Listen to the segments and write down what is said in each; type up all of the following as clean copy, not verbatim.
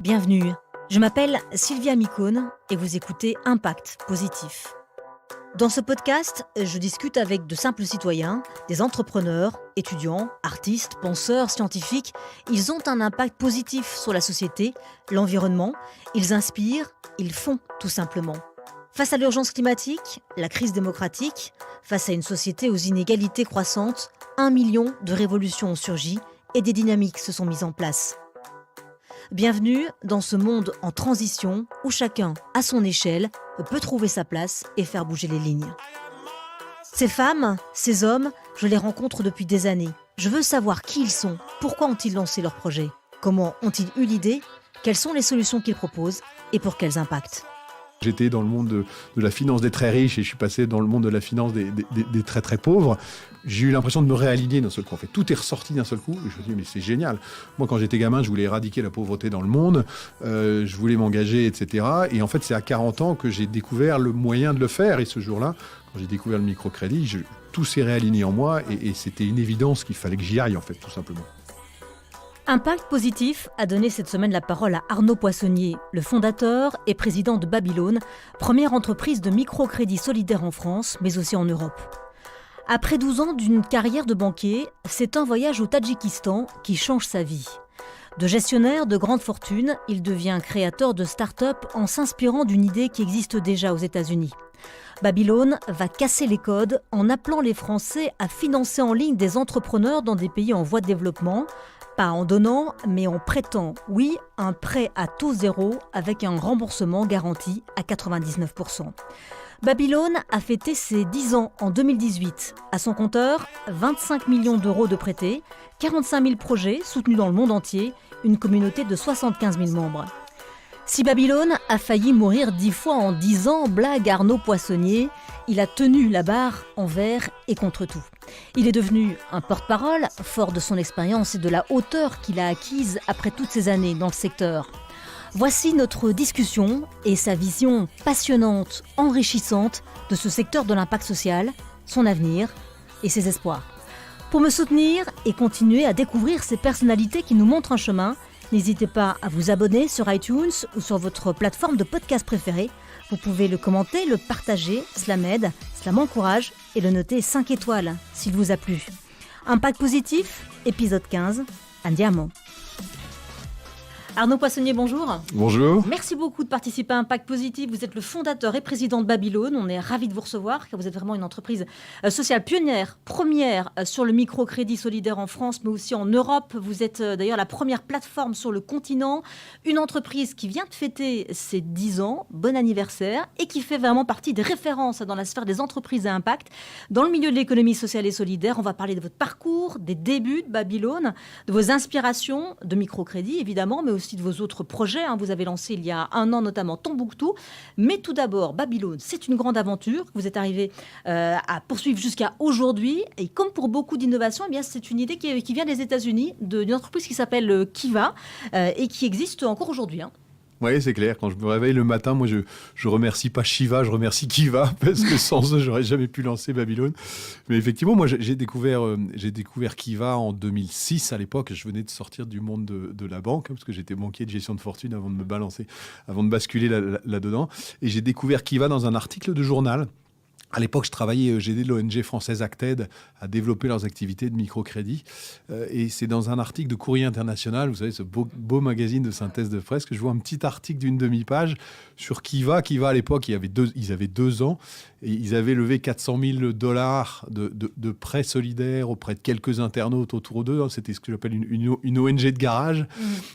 Bienvenue, je m'appelle Sylvia Micone et vous écoutez Impact Positif. Dans ce podcast, je discute avec de simples citoyens, des entrepreneurs, étudiants, artistes, penseurs, scientifiques. Ils ont un impact positif sur la société, l'environnement. Ils inspirent, ils font tout simplement. Face à l'urgence climatique, la crise démocratique, face à une société aux inégalités croissantes, 1 million de révolutions ont surgi et des dynamiques se sont mises en place. Bienvenue dans ce monde en transition où chacun, à son échelle, peut trouver sa place et faire bouger les lignes. Ces femmes, ces hommes, je les rencontre depuis des années. Je veux savoir qui ils sont, pourquoi ont-ils lancé leur projet, comment ont-ils eu l'idée, quelles sont les solutions qu'ils proposent et pour quels impacts. J'étais dans le monde de la finance des très riches et je suis passé dans le monde de la finance des très très pauvres. J'ai eu l'impression de me réaligner d'un seul coup. En fait, tout est ressorti d'un seul coup. Et je me suis dit, mais c'est génial. Moi, quand j'étais gamin, je voulais éradiquer la pauvreté dans le monde. Je voulais m'engager, etc. Et en fait, c'est à 40 ans que j'ai découvert le moyen de le faire. Et ce jour-là, quand j'ai découvert le microcrédit, tout s'est réaligné en moi. Et c'était une évidence qu'il fallait que j'y aille, en fait, tout simplement. Impact Positif a donné cette semaine la parole à Arnaud Poissonnier, le fondateur et président de Babylone, première entreprise de microcrédit solidaire en France, mais aussi en Europe. Après 12 ans d'une carrière de banquier, c'est un voyage au Tadjikistan qui change sa vie. De gestionnaire de grande fortune, il devient créateur de start-up en s'inspirant d'une idée qui existe déjà aux États-Unis. Babylone va casser les codes en appelant les Français à financer en ligne des entrepreneurs dans des pays en voie de développement, pas en donnant, mais en prêtant. Oui, un prêt à taux zéro avec un remboursement garanti à 99%. Babylone a fêté ses 10 ans en 2018. À son compteur, 25 millions d'euros de prêtés, 45 000 projets soutenus dans le monde entier, une communauté de 75 000 membres. Si Babylone a failli mourir 10 fois en 10 ans, blague Arnaud Poissonnier, il a tenu la barre envers et contre tout. Il est devenu un porte-parole, fort de son expérience et de la hauteur qu'il a acquise après toutes ces années dans le secteur. Voici notre discussion et sa vision passionnante, enrichissante de ce secteur de l'impact social, son avenir et ses espoirs. Pour me soutenir et continuer à découvrir ces personnalités qui nous montrent un chemin, n'hésitez pas à vous abonner sur iTunes ou sur votre plateforme de podcast préférée. Vous pouvez le commenter, le partager, cela m'aide, cela m'encourage et le noter 5 étoiles s'il vous a plu. Impact Positif, épisode 15, Andiamo. Arnaud Poissonnier, bonjour. Bonjour. Merci beaucoup de participer à Impact Positif. Vous êtes le fondateur et président de Babylone. On est ravis de vous recevoir car vous êtes vraiment une entreprise sociale pionnière, première sur le microcrédit solidaire en France, mais aussi en Europe. Vous êtes d'ailleurs la première plateforme sur le continent. Une entreprise qui vient de fêter ses 10 ans, bon anniversaire, et qui fait vraiment partie des références dans la sphère des entreprises à impact. Dans le milieu de l'économie sociale et solidaire, on va parler de votre parcours, des débuts de Babylone, de vos inspirations de microcrédit évidemment, mais aussi de vos autres projets. Vous avez lancé il y a 1 an notamment Tombouctou. Mais tout d'abord, Babylone, c'est une grande aventure que vous êtes arrivé à poursuivre jusqu'à aujourd'hui. Et comme pour beaucoup d'innovations, eh bien, c'est une idée qui vient des États-Unis, d'une entreprise qui s'appelle Kiva et qui existe encore aujourd'hui. Oui, c'est clair. Quand je me réveille le matin, moi, je remercie pas Shiva, je remercie Kiva, parce que sans eux, j'aurais jamais pu lancer Babylone. Mais effectivement, moi, j'ai découvert Kiva en 2006. À l'époque, je venais de sortir du monde de la banque, parce que j'étais banquier de gestion de fortune avant de basculer là-dedans. Et j'ai découvert Kiva dans un article de journal. À l'époque, j'ai aidé l'ONG française Acted à développer leurs activités de microcrédit. Et c'est dans un article de Courrier International, vous savez, ce beau magazine de synthèse de presse, que je vois un petit article d'une demi-page sur Kiva. Kiva, à l'époque, ils avaient 2 ans et ils avaient levé $400 000 de prêts solidaires auprès de quelques internautes autour d'eux. C'était ce que j'appelle une ONG de garage.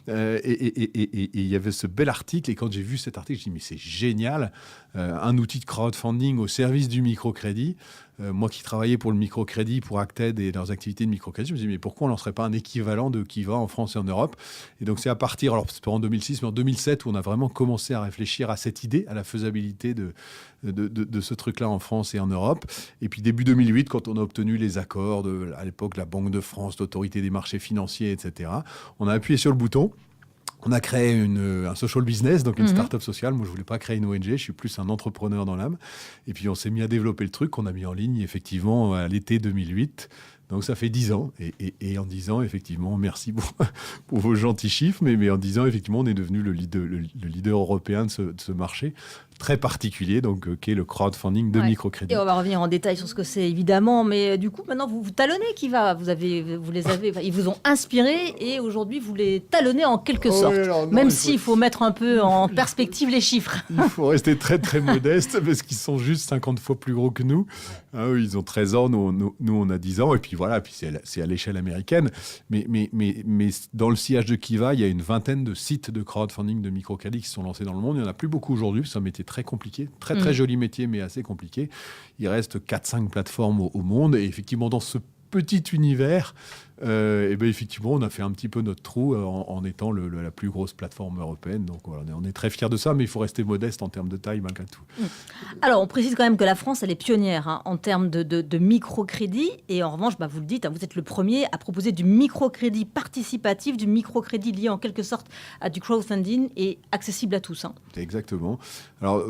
Et il y avait ce bel article. Et quand j'ai vu cet article, je me suis dit, mais c'est génial. Un outil de crowdfunding au service du microcrédit. Moi qui travaillais pour le microcrédit, pour Acted et leurs activités de microcrédit, je me suis dit, mais pourquoi on ne lancerait pas un équivalent de Kiva en France et en Europe? Et donc c'est à partir, alors c'est pas en 2006, mais en 2007, où on a vraiment commencé à réfléchir à cette idée, à la faisabilité de ce truc-là en France et en Europe. Et puis début 2008, quand on a obtenu les accords à l'époque, la Banque de France, l'Autorité des marchés financiers, etc., on a appuyé sur le bouton. On a créé un social business, donc une start-up sociale. Moi, je ne voulais pas créer une ONG, je suis plus un entrepreneur dans l'âme. Et puis, on s'est mis à développer le truc qu'on a mis en ligne, effectivement, à l'été 2008. Donc ça fait 10 ans. Et en 10 ans, effectivement, merci pour vos gentils chiffres, mais en 10 ans, effectivement, on est devenu le leader européen de ce marché très particulier, donc qui est le crowdfunding de microcrédit. Et on va revenir en détail sur ce que c'est, évidemment. Mais du coup, maintenant, vous talonnez Kiva. Ils vous ont inspiré et aujourd'hui, vous les talonnez en quelque sorte. Même s'il faut mettre un peu en perspective les chiffres. Il faut rester très, très modeste parce qu'ils sont juste 50 fois plus gros que nous. Eux, ils ont 13 ans, nous, on a 10 ans. Et puis voilà, puis c'est à l'échelle américaine. Mais dans le sillage de Kiva, il y a une vingtaine de sites de crowdfunding de microcrédit qui sont lancés dans le monde. Il n'y en a plus beaucoup aujourd'hui, parce que c'est un métier très compliqué, très joli métier, mais assez compliqué. Il reste 4-5 plateformes au monde. Et effectivement, dans ce petit univers, effectivement, on a fait un petit peu notre trou en étant la plus grosse plateforme européenne. Donc voilà, on est très fiers de ça, mais il faut rester modeste en termes de taille malgré tout. Alors, on précise quand même que la France, elle est pionnière en termes de microcrédit. Et en revanche, vous le dites, vous êtes le premier à proposer du microcrédit participatif, du microcrédit lié en quelque sorte à du crowdfunding et accessible à tous. Exactement. Alors,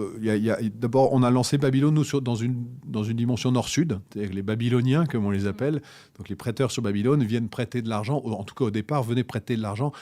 d'abord, on a lancé Babylone, nous, dans une dimension nord-sud, c'est-à-dire les Babyloniens, comme on les appelle. Donc, les prêteurs sur Babylone viennent prêter de l'argent, en tout cas au départ, venaient prêter de l'argent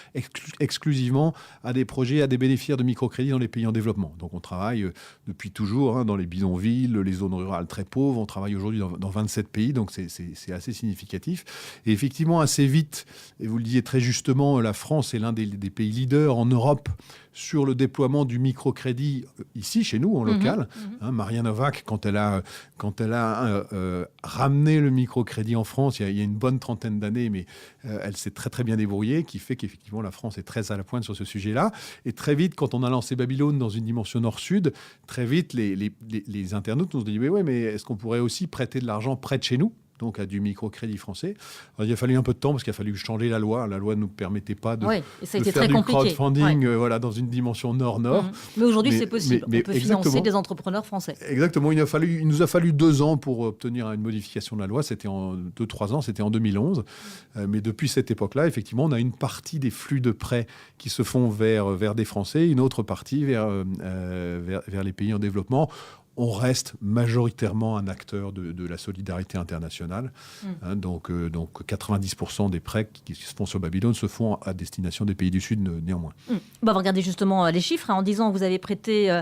exclusivement à des projets, à des bénéficiaires de microcrédit dans les pays en développement. Donc on travaille depuis toujours dans les bidonvilles, les zones rurales très pauvres. On travaille aujourd'hui dans 27 pays, donc c'est assez significatif. Et effectivement, assez vite, et vous le disiez très justement, la France est l'un des pays leaders en Europe sur le déploiement du microcrédit ici, chez nous, en local. Maria Novak, quand elle a ramené le microcrédit en France, il y a une bonne trentaine d'années, mais elle s'est très très bien débrouillée, qui fait qu'effectivement la France est très à la pointe sur ce sujet-là. Et très vite, quand on a lancé Babylone dans une dimension nord-sud, très vite les internautes nous ont dit mais est-ce qu'on pourrait aussi prêter de l'argent près de chez nous, donc à du microcrédit français. Alors, il a fallu un peu de temps parce qu'il a fallu changer la loi. La loi ne nous permetait pas de faire du crowdfunding dans une dimension nord-nord. Mais aujourd'hui, c'est possible. On peut financer des entrepreneurs français. Exactement. Il nous a fallu 2 ans pour obtenir une modification de la loi. C'était 2-3 ans, c'était en 2011. Mais depuis cette époque-là, effectivement, on a une partie des flux de prêts qui se font vers des Français, une autre partie vers les pays en développement. On reste majoritairement un acteur de la solidarité internationale. Donc 90% des prêts qui se font sur Babylone se font à destination des pays du Sud, néanmoins. On va regarder justement les chiffres. En 10 ans, vous avez prêté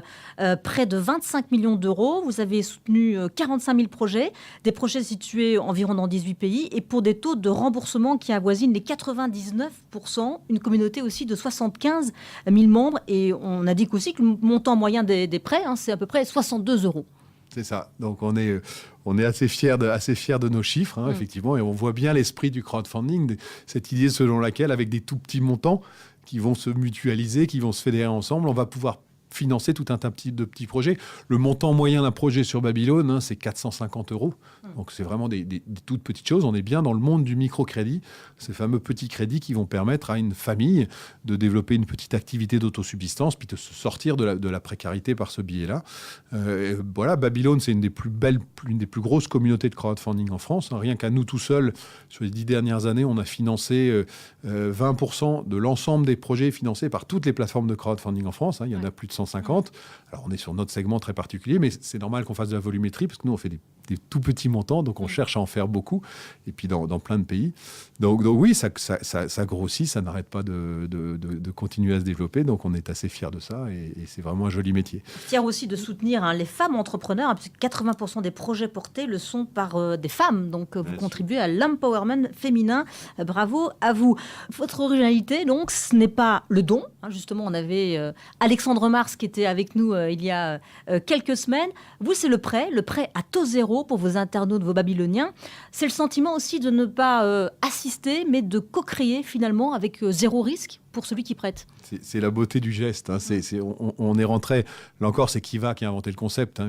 près de 25 millions d'euros. Vous avez soutenu 45 000 projets, des projets situés environ dans 18 pays, et pour des taux de remboursement qui avoisinent les 99%, une communauté aussi de 75 000 membres. Et on indique aussi que le montant moyen des prêts, c'est à peu près 62 €. C'est ça. Donc, on est assez fiers de nos chiffres, effectivement, et on voit bien l'esprit du crowdfunding, cette idée selon laquelle, avec des tout petits montants qui vont se mutualiser, qui vont se fédérer ensemble, on va pouvoir financer tout un tas de petits projets. Le montant moyen d'un projet sur Babylone, c'est 450 €. Donc, c'est vraiment des toutes petites choses. On est bien dans le monde du microcrédit, ces fameux petits crédits qui vont permettre à une famille de développer une petite activité d'autosubsistance, puis de se sortir de la précarité par ce biais-là. Babylone, c'est une des plus grosses communautés de crowdfunding en France. Rien qu'à nous tout seuls, sur les 10 dernières années, on a financé 20% de l'ensemble des projets financés par toutes les plateformes de crowdfunding en France. Il y en a plus de 150. Alors, on est sur notre segment très particulier, mais c'est normal qu'on fasse de la volumétrie, parce que nous, on fait des tout petits montants, donc on cherche à en faire beaucoup, et puis dans plein de pays. Donc oui, ça grossit, ça n'arrête pas de continuer à se développer, donc on est assez fiers de ça, et c'est vraiment un joli métier. Fiers aussi de soutenir les femmes entrepreneurs, puisque 80% des projets portés le sont par des femmes, donc vous contribuez à l'empowerment féminin. Bravo à vous. Votre originalité, donc, ce n'est pas le don. Justement, on avait Alexandre Mars qui était avec nous il y a quelques semaines. Vous, c'est le prêt à taux zéro pour vos internautes, vos Babyloniens. C'est le sentiment aussi de ne pas assister, mais de co-créer finalement avec zéro risque pour celui qui prête. C'est la beauté du geste. On est rentré, là encore, c'est Kiva qui a inventé le concept.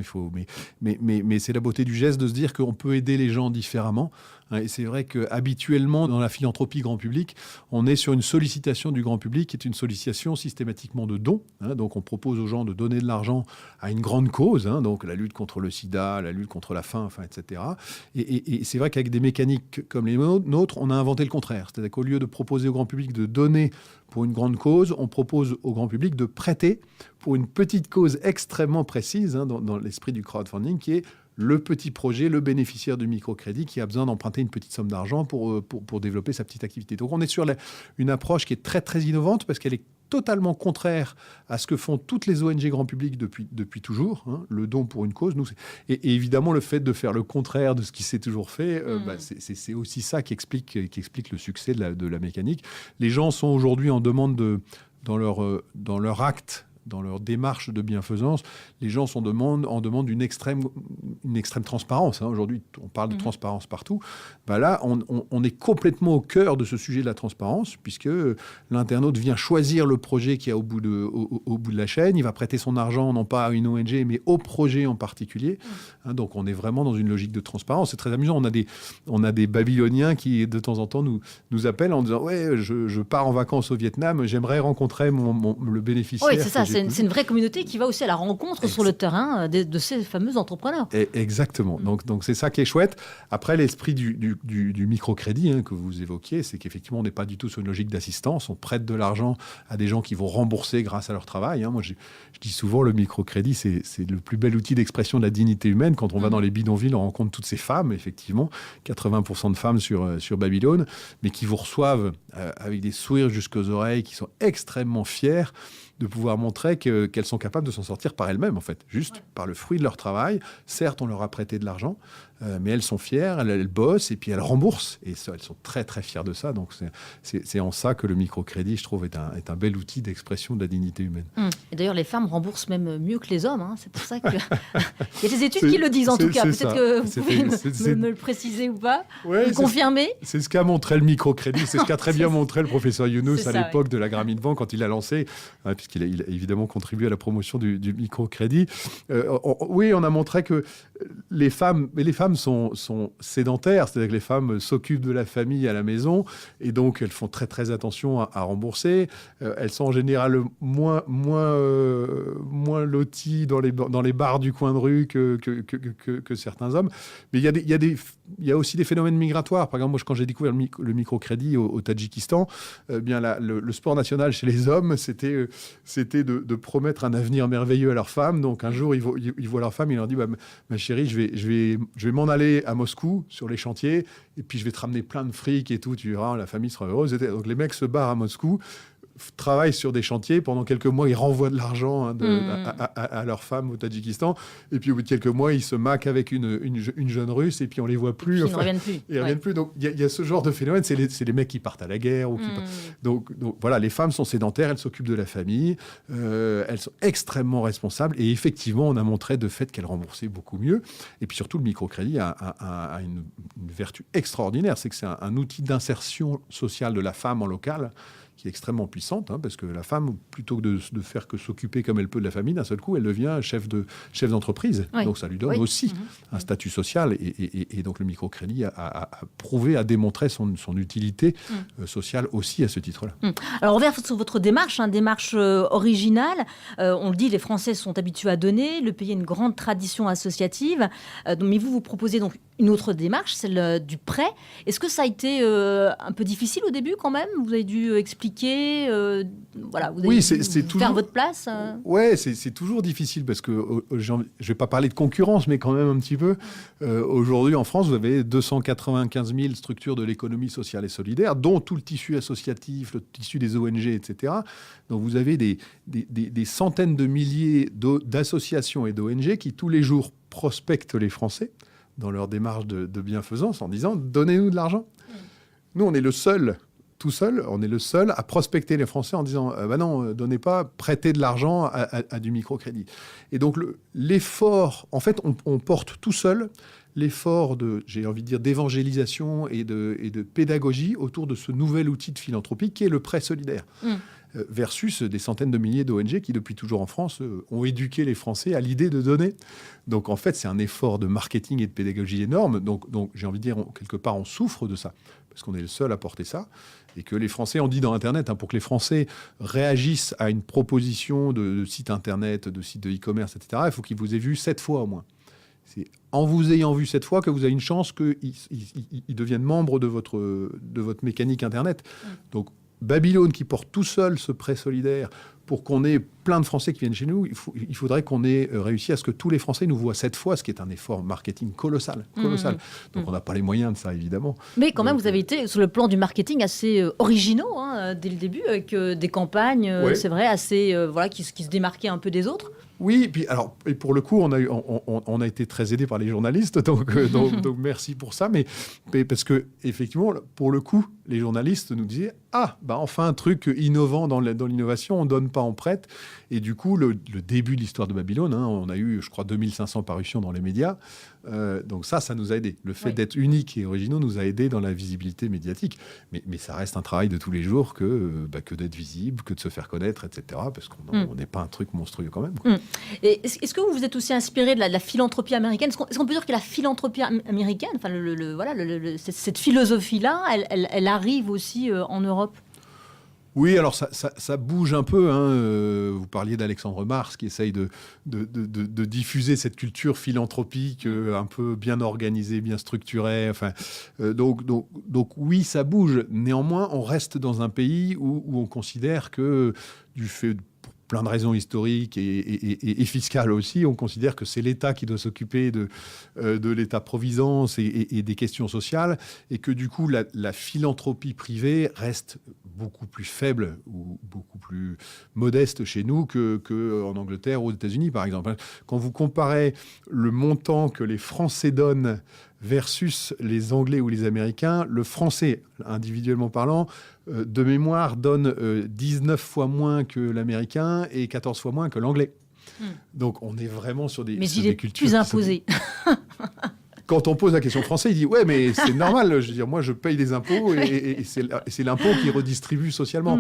Mais c'est la beauté du geste de se dire qu'on peut aider les gens différemment. Et c'est vrai qu'habituellement, dans la philanthropie grand public, on est sur une sollicitation du grand public qui est une sollicitation systématiquement de dons. Donc on propose aux gens de donner de l'argent à une grande cause, donc la lutte contre le sida, la lutte contre la faim, etc. Et c'est vrai qu'avec des mécaniques comme les nôtres, on a inventé le contraire. C'est-à-dire qu'au lieu de proposer au grand public de donner pour une grande cause, on propose au grand public de prêter pour une petite cause extrêmement précise, dans l'esprit du crowdfunding, qui est le petit projet, le bénéficiaire du microcrédit qui a besoin d'emprunter une petite somme d'argent pour développer sa petite activité. Donc on est sur une approche qui est très très innovante parce qu'elle est totalement contraire à ce que font toutes les ONG grand public depuis toujours, hein, le don pour une cause. Et évidemment, le fait de faire le contraire de ce qui s'est toujours fait, c'est aussi ça qui explique le succès de la mécanique. Les gens sont aujourd'hui en demande dans leur acte, dans leur démarche de bienfaisance, les gens sont en demande d'une extrême transparence. Hein. Aujourd'hui, on parle de transparence partout. Là, on est complètement au cœur de ce sujet de la transparence, puisque l'internaute vient choisir le projet qui est au bout de la chaîne. Il va prêter son argent, non pas à une ONG, mais au projet en particulier. Hein, donc, on est vraiment dans une logique de transparence. C'est très amusant. On a des Babyloniens qui, de temps en temps, nous appellent en disant « Ouais, je pars en vacances au Vietnam, j'aimerais rencontrer le bénéficiaire. » Oui, c'est ça. C'est une vraie communauté qui va aussi à la rencontre sur le terrain de ces fameux entrepreneurs. Exactement. Donc c'est ça qui est chouette. Après, l'esprit du microcrédit, hein, que vous évoquiez, c'est qu'effectivement, on n'est pas du tout sur une logique d'assistance. On prête de l'argent à des gens qui vont rembourser grâce à leur travail. Hein. Moi, je dis souvent, le microcrédit, c'est le plus bel outil d'expression de la dignité humaine. Quand on va dans les bidonvilles, on rencontre toutes ces femmes, effectivement, 80% de femmes sur Babylone, mais qui vous reçoivent avec des sourires jusqu'aux oreilles, qui sont extrêmement fiers de pouvoir montrer qu'elles sont capables de s'en sortir par elles-mêmes, en fait, juste par le fruit de leur travail. Certes, on leur a prêté de l'argent, mais elles sont fières, elles bossent et puis elles remboursent. Et ça, elles sont très, très fières de ça. Donc, c'est en ça que le microcrédit, je trouve, est un bel outil d'expression de la dignité humaine. Et d'ailleurs, les femmes remboursent même mieux que les hommes. Hein. C'est pour ça qu'il y a des études qui le disent, en tout cas. Peut-être que vous pouvez me le préciser ou pas, me confirmer. C'est ce qu'a montré le microcrédit. C'est ce qu'a très bien montré le professeur Younous à l'époque de la Grameen Bank quand il l'a lancé, puisqu'il a évidemment contribué à la promotion du microcrédit. Oui, on a montré que les femmes sont sédentaires, c'est-à-dire que les femmes s'occupent de la famille à la maison et donc elles font très très attention à rembourser. Elles sont en général moins loties dans les bars du coin de rue que certains hommes. Mais il y a aussi des phénomènes migratoires. Par exemple, moi, quand j'ai découvert le microcrédit au Tadjikistan, le sport national chez les hommes, c'était de promettre un avenir merveilleux à leur femme. Donc un jour, ils voient leur femme, ils leur disent ma chérie, je vais m'en aller à Moscou sur les chantiers et puis je vais te ramener plein de fric et tout, tu verras, la famille sera heureuse. Donc les mecs se barrent à Moscou, travaillent sur des chantiers. Pendant quelques mois, ils renvoient de l'argent à leur femme au Tadjikistan. Et puis, au bout de quelques mois, ils se maquent avec une jeune Russe et puis on les voit plus. Ils ne reviennent plus. Ils reviennent plus. Donc, il y a ce genre de phénomène. C'est les mecs qui partent à la guerre. Donc, voilà, les femmes sont sédentaires, elles s'occupent de la famille. Elles sont extrêmement responsables. Et effectivement, on a montré de fait qu'elles remboursaient beaucoup mieux. Et puis surtout, le microcrédit a une vertu extraordinaire. C'est que c'est un outil d'insertion sociale de la femme en local qui est extrêmement puissante, hein, parce que la femme, plutôt que de faire que s'occuper comme elle peut de la famille, d'un seul coup, elle devient chef d'entreprise. Oui. Donc ça lui donne aussi un statut social. Et donc le microcrédit a prouvé, a démontré son utilité sociale aussi à ce titre-là. Alors on revient sur votre démarche, démarche originale. On le dit, les Français sont habitués à donner. Le pays a une grande tradition associative. Mais vous proposez donc une autre démarche, celle du prêt. Est-ce que ça a été un peu difficile au début quand même ? Vous avez dû expliquer, voilà, vous avez dû toujours... faire votre place Ouais, c'est toujours difficile parce que, je ne vais pas parler de concurrence, mais quand même un petit peu. Aujourd'hui, en France, vous avez 295 000 structures de l'économie sociale et solidaire, dont tout le tissu associatif, le tissu des ONG, etc. Donc vous avez des centaines de milliers d'associations et d'ONG qui, tous les jours, prospectent les Français dans leur démarche de bienfaisance en disant « donnez-nous de l'argent ». Nous, on est tout seul, on est le seul à prospecter les Français en disant « non, donnez pas, prêtez de l'argent à du microcrédit ». Et donc, l'effort, en fait, on porte tout seul l'effort d'évangélisation et de pédagogie autour de ce nouvel outil de philanthropie qui est le prêt solidaire. Versus des centaines de milliers d'ONG qui, depuis toujours en France, ont éduqué les Français à l'idée de donner. Donc, en fait, c'est un effort de marketing et de pédagogie énorme. Donc j'ai envie de dire, quelque part, on souffre de ça, parce qu'on est le seul à porter ça. Et que les Français, on dit dans Internet, pour que les Français réagissent à une proposition de site Internet, de site de e-commerce, etc., il faut qu'ils vous aient vu 7 fois au moins. C'est en vous ayant vu 7 fois que vous avez une chance qu'ils deviennent membres de votre mécanique Internet. Donc, Babylone qui porte tout seul ce prêt solidaire pour qu'on ait plein de Français qui viennent chez nous, il faudrait qu'on ait réussi à ce que tous les Français nous voient 7 fois, ce qui est un effort marketing colossal. Donc on n'a pas les moyens de ça, évidemment. Mais quand même, vous avez été, sur le plan du marketing, assez originaux dès le début, avec des campagnes, c'est vrai, assez, qui se démarquaient un peu des autres. Oui, et pour le coup, on a été très aidés par les journalistes, donc merci pour ça. Mais parce que effectivement, pour le coup, les journalistes nous disaient enfin un truc innovant dans l'innovation, on donne pas, on prête. Et du coup, le début de l'histoire de Babylone, on a eu, je crois, 2500 parutions dans les médias. Donc ça nous a aidés. Le fait d'être unique et originaux nous a aidés dans la visibilité médiatique. Mais ça reste un travail de tous les jours que d'être visible, que de se faire connaître, etc. Parce qu'on n'est pas un truc monstrueux quand même, quoi. Et est-ce que vous vous êtes aussi inspiré de la philanthropie américaine ? Est-ce qu'on peut dire que la philanthropie américaine, cette philosophie-là, elle arrive aussi en Europe ? Oui, alors ça bouge un peu. Vous parliez d'Alexandre Mars qui essaye de diffuser cette culture philanthropique un peu bien organisée, bien structurée. Donc oui, ça bouge. Néanmoins, on reste dans un pays où on considère que, du fait pour plein de raisons historiques et fiscales aussi, on considère que c'est l'État qui doit s'occuper de l'État-providence et des questions sociales, et que du coup, la philanthropie privée reste beaucoup plus faible ou beaucoup plus modeste chez nous qu'en Angleterre ou aux États-Unis, par exemple. Quand vous comparez le montant que les Français donnent versus les Anglais ou les Américains, le Français, individuellement parlant, de mémoire, donne 19 fois moins que l'Américain et 14 fois moins que l'Anglais. Donc on est vraiment sur des cultures... Mais il est plus imposé. Quand on pose la question français, il dit « Ouais, mais c'est normal. Je veux dire, moi, je paye des impôts et c'est l'impôt qui redistribue socialement.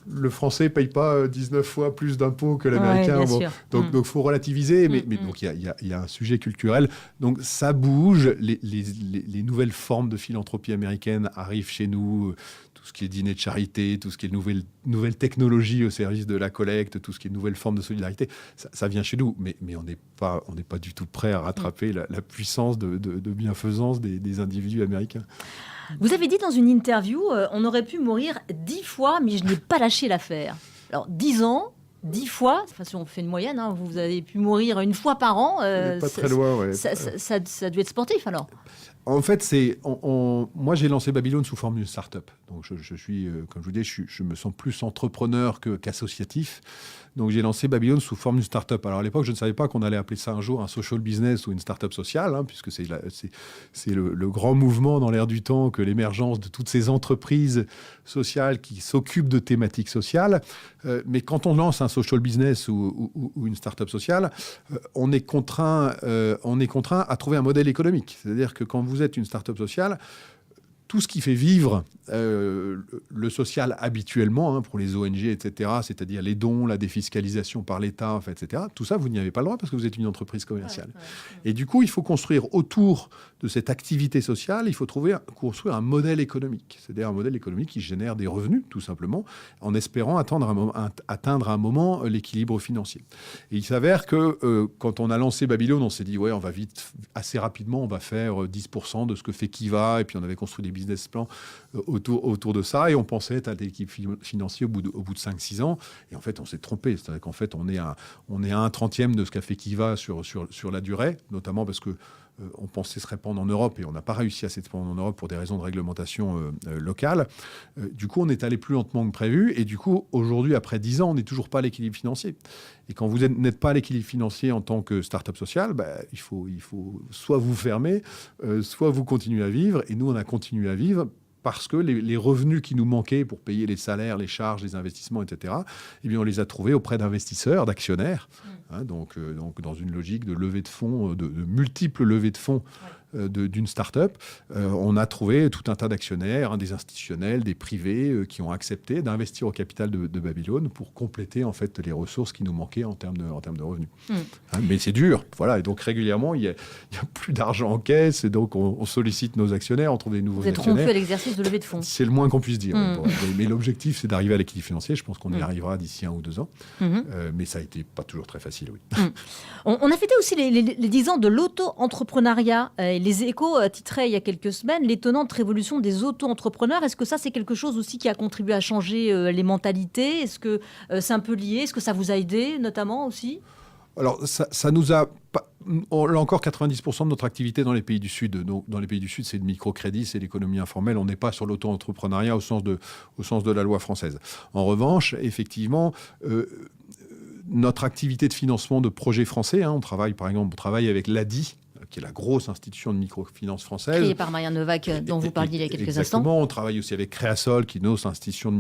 Le français ne paye pas 19 fois plus d'impôts que l'américain. Donc, il faut relativiser. Mais donc, il y a un sujet culturel. Donc, ça bouge. Les nouvelles formes de philanthropie américaine arrivent chez nous. Tout ce qui est dîner de charité, tout ce qui est nouvelle technologie au service de la collecte, tout ce qui est nouvelle forme de solidarité, ça vient chez nous. Mais on n'est pas du tout prêt à rattraper la puissance de bienfaisance des individus américains. Vous avez dit dans une interview, on aurait pu mourir 10 fois, mais je n'ai pas lâché l'affaire. Alors, 10 ans, 10 fois, si on fait une moyenne, vous avez pu mourir une fois par an. Pas très loin, ouais. Ça a dû être sportif, alors. En fait, moi, j'ai lancé Babylone sous forme d'une start-up. Donc, je suis, comme je vous dis, je me sens plus entrepreneur qu'associatif. Donc, j'ai lancé Babylone sous forme d'une start-up. Alors, à l'époque, je ne savais pas qu'on allait appeler ça un jour un social business ou une start-up sociale, puisque c'est le grand mouvement dans l'air du temps que l'émergence de toutes ces entreprises sociales qui s'occupent de thématiques sociales. Mais quand on lance un social business ou une start-up sociale, on est contraint à trouver un modèle économique. C'est-à-dire que quand vous êtes une start-up sociale, tout ce qui fait vivre le social habituellement, pour les ONG, etc., c'est-à-dire les dons, la défiscalisation par l'État, etc., tout ça, vous n'y avez pas le droit parce que vous êtes une entreprise commerciale. Et du coup, il faut construire autour de cette activité sociale, il faut construire un modèle économique. C'est-à-dire un modèle économique qui génère des revenus, tout simplement, en espérant atteindre à un moment l'équilibre financier. Et il s'avère que quand on a lancé Babylone, on s'est dit, on va vite, assez rapidement, on va faire 10% de ce que fait Kiva, et puis on avait construit des business plans autour de ça, et on pensait être à l'équilibre financier au bout de 5-6 ans. Et en fait, on s'est trompé. C'est-à-dire qu'en fait, on est à 1/30 de ce qu'a fait Kiva sur la durée, notamment parce que on pensait se répandre en Europe et on n'a pas réussi à se répandre en Europe pour des raisons de réglementation locale. Du coup, on est allé plus lentement que prévu. Et du coup, aujourd'hui, après 10 ans, on n'est toujours pas à l'équilibre financier. Et quand vous n'êtes pas à l'équilibre financier en tant que start-up sociale, il faut soit vous fermer, soit vous continuez à vivre. Et nous, on a continué à vivre parce que les revenus qui nous manquaient pour payer les salaires, les charges, les investissements, etc., eh bien, on les a trouvés auprès d'investisseurs, d'actionnaires. Donc, dans une logique de levée de fonds, de multiples levées de fonds d'une start-up, on a trouvé tout un tas d'actionnaires, des institutionnels, des privés, qui ont accepté d'investir au capital de Babylone pour compléter en fait les ressources qui nous manquaient en termes de revenus. Mais c'est dur, voilà. Et donc régulièrement, il y a plus d'argent en caisse, et donc on sollicite nos actionnaires, on trouve des nouveaux actionnaires. Vous êtes rompu à l'exercice de levée de fonds. C'est le moins qu'on puisse dire. Mais l'objectif, c'est d'arriver à l'équilibre financier. Je pense qu'on y arrivera d'ici 1 ou 2 ans. Mais ça a été pas toujours très facile, oui. On a fêté aussi les 10 ans de l'auto-entrepreneuriat et Les Échos titraient il y a quelques semaines l'étonnante révolution des auto-entrepreneurs. Est-ce que ça, c'est quelque chose aussi qui a contribué à changer les mentalités? Est-ce que c'est un peu lié? Est-ce que ça vous a aidé, notamment, aussi? Alors, ça nous a... On a encore 90% de notre activité dans les pays du Sud. Donc, dans les pays du Sud, c'est le microcrédit, c'est l'économie informelle. On n'est pas sur l'auto-entrepreneuriat au sens de la loi française. En revanche, effectivement, notre activité de financement de projets français, on travaille avec l'ADI, qui est la grosse institution de microfinance française. Créée par Marianne Novak, dont vous parliez il y a quelques instants. Exactement. On travaille aussi avec Créasol, qui est une autre institution de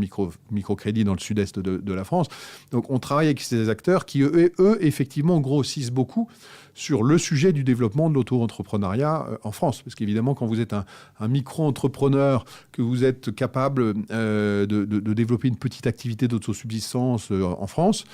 microcrédit dans le sud-est de la France. Donc, on travaille avec ces acteurs qui, eux, effectivement, grossissent beaucoup sur le sujet du développement de l'auto-entrepreneuriat en France. Parce qu'évidemment, quand vous êtes un micro-entrepreneur, que vous êtes capable de développer une petite activité d'autosubsistance en France,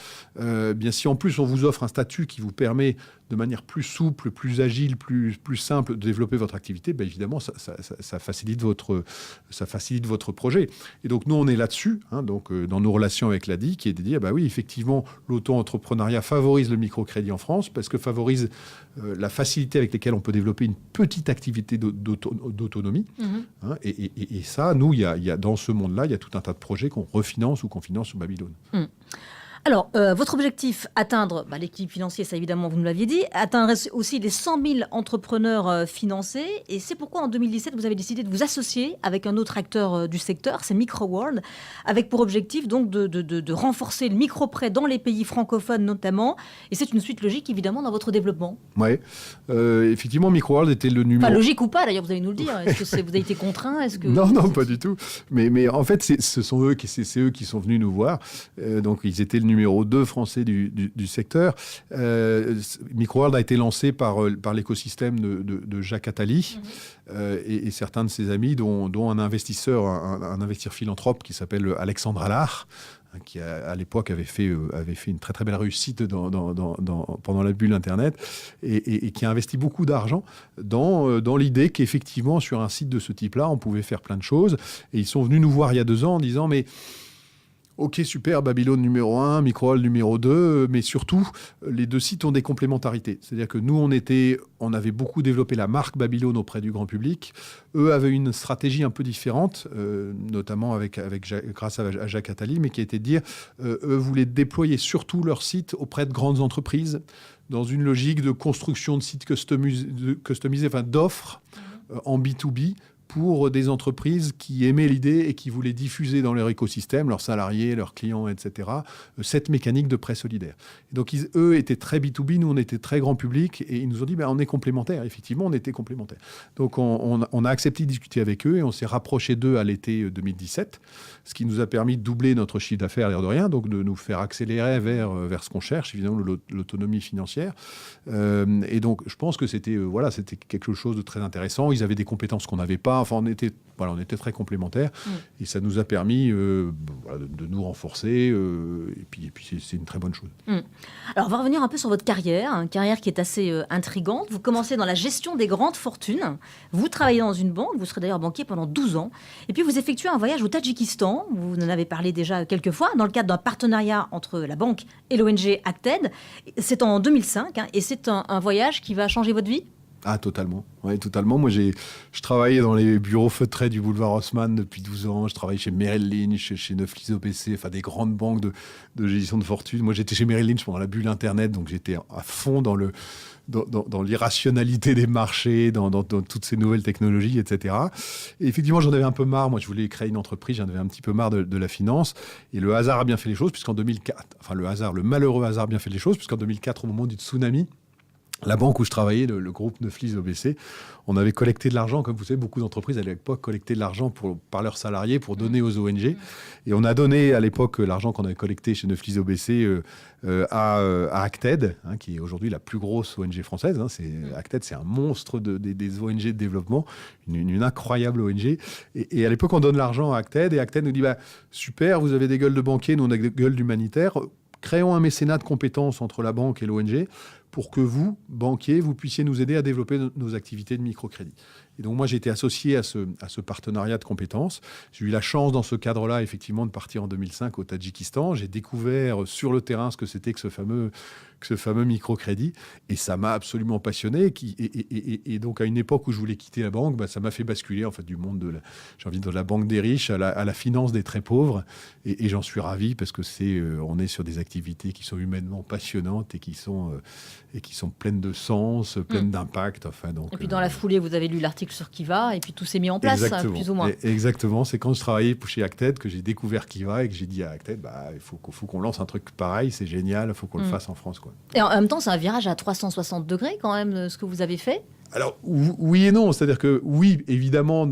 bien si en plus on vous offre un statut qui vous permet de manière plus souple, plus agile, plus simple de développer votre activité, ben évidemment, ça facilite votre projet. Et donc, nous, on est là-dessus, donc, dans nos relations avec l'ADI, qui est de dire, oui, effectivement, l'auto-entrepreneuriat favorise le microcrédit en France, parce que favorise la facilité avec laquelle on peut développer une petite activité d'autonomie. Mmh. Et ça, nous, dans ce monde-là, il y a tout un tas de projets qu'on refinance ou qu'on finance sur Babylone. Mmh. Alors, votre objectif, atteindre l'équilibre financier, ça évidemment, vous nous l'aviez dit, atteindre aussi les 100 000 entrepreneurs financés. Et c'est pourquoi en 2017, vous avez décidé de vous associer avec un autre acteur du secteur, c'est Microworld, avec pour objectif donc de renforcer le micro-prêt dans les pays francophones notamment. Et c'est une suite logique, évidemment, dans votre développement. Oui, effectivement, Microworld était le numéro... Enfin, logique ou pas, d'ailleurs, vous allez nous le dire. Est-ce que vous avez été contraint? Non, pas du tout. Mais en fait, c'est eux qui sont venus nous voir. Donc, ils étaient le numéro 2 français du secteur. Microworld a été lancé par l'écosystème de Jacques Attali et certains de ses amis, dont un investisseur, un investisseur philanthrope qui s'appelle Alexandre Allard, qui à l'époque avait fait une très très belle réussite pendant la bulle Internet et qui a investi beaucoup d'argent dans l'idée qu'effectivement sur un site de ce type-là, on pouvait faire plein de choses. Et ils sont venus nous voir il y a 2 ans en disant mais ok, super, Babylone numéro 1, Microworld numéro 2, mais surtout, les 2 sites ont des complémentarités. C'est-à-dire que nous, on avait beaucoup développé la marque Babylone auprès du grand public. Eux avaient une stratégie un peu différente, notamment grâce à Jacques Attali, mais qui était de dire, eux voulaient déployer surtout leur site auprès de grandes entreprises, dans une logique de construction de sites customisés, d'offres en B2B, pour des entreprises qui aimaient l'idée et qui voulaient diffuser dans leur écosystème, leurs salariés, leurs clients, etc., cette mécanique de prêt solidaire. Et donc, eux étaient très B2B, nous, on était très grand public, et ils nous ont dit, on est complémentaires. Effectivement, on était complémentaires. Donc, on a accepté de discuter avec eux, et on s'est rapproché d'eux à l'été 2017, ce qui nous a permis de doubler notre chiffre d'affaires, l'air de rien, donc de nous faire accélérer vers ce qu'on cherche, évidemment, l'autonomie financière. Et donc, je pense que c'était quelque chose de très intéressant. Ils avaient des compétences qu'on n'avait pas. Enfin, on était très complémentaires et ça nous a permis de nous renforcer et puis c'est une très bonne chose. Alors, on va revenir un peu sur votre carrière, une carrière qui est assez intrigante. Vous commencez dans la gestion des grandes fortunes. Vous travaillez dans une banque, vous serez d'ailleurs banquier pendant 12 ans. Et puis, vous effectuez un voyage au Tadjikistan. Vous en avez parlé déjà quelques fois, dans le cadre d'un partenariat entre la banque et l'ONG Acted. C'est en 2005 et c'est un voyage qui va changer votre vie? Ah, totalement. Oui, totalement. Moi, je travaillais dans les bureaux feutrés du boulevard Haussmann depuis 12 ans. Je travaillais chez Merrill Lynch, chez Neuflize OBC, des grandes banques de gestion de fortune. Moi, j'étais chez Merrill Lynch pendant la bulle Internet, donc j'étais à fond dans l'irrationalité des marchés, dans toutes ces nouvelles technologies, etc. Et effectivement, j'en avais un peu marre. Moi, je voulais créer une entreprise, j'en avais un petit peu marre de la finance. Et le hasard a bien fait les choses, puisqu'en 2004, le malheureux hasard a bien fait les choses, puisqu'en 2004, au moment du tsunami, la banque où je travaillais, le groupe Neuflize OBC, on avait collecté de l'argent. Comme vous savez, beaucoup d'entreprises à l'époque collectaient de l'argent par leurs salariés pour donner aux ONG. Et on a donné à l'époque l'argent qu'on avait collecté chez Neuflize OBC à Acted, qui est aujourd'hui la plus grosse ONG française. Acted, c'est un monstre des ONG de développement, une incroyable ONG. Et à l'époque, on donne l'argent à Acted et Acted nous dit super, vous avez des gueules de banquiers, nous on a des gueules d'humanitaires. Créons un mécénat de compétences entre la banque et l'ONG pour que vous, banquiers, vous puissiez nous aider à développer nos activités de microcrédit. Et donc moi, j'ai été associé à ce partenariat de compétences. J'ai eu la chance dans ce cadre-là, effectivement, de partir en 2005 au Tadjikistan. J'ai découvert sur le terrain ce que c'était que ce fameux microcrédit. Et ça m'a absolument passionné. Et donc, à une époque où je voulais quitter la banque, ça m'a fait basculer en fait, du monde de la banque des riches à la finance des très pauvres. Et j'en suis ravi parce que on est sur des activités qui sont humainement passionnantes et qui sont pleines de sens, pleines d'impact. Enfin, donc, et puis dans la foulée, vous avez lu l'article sur Kiva et puis tout s'est mis en place, plus ou moins. Exactement. C'est quand je travaillais chez Acted que j'ai découvert Kiva et que j'ai dit à Acted, il faut qu'on lance un truc pareil, c'est génial, il faut qu'on le fasse en France, quoi. Et en même temps, c'est un virage à 360 degrés quand même, ce que vous avez fait. Alors, oui et non. C'est-à-dire que, oui, évidemment,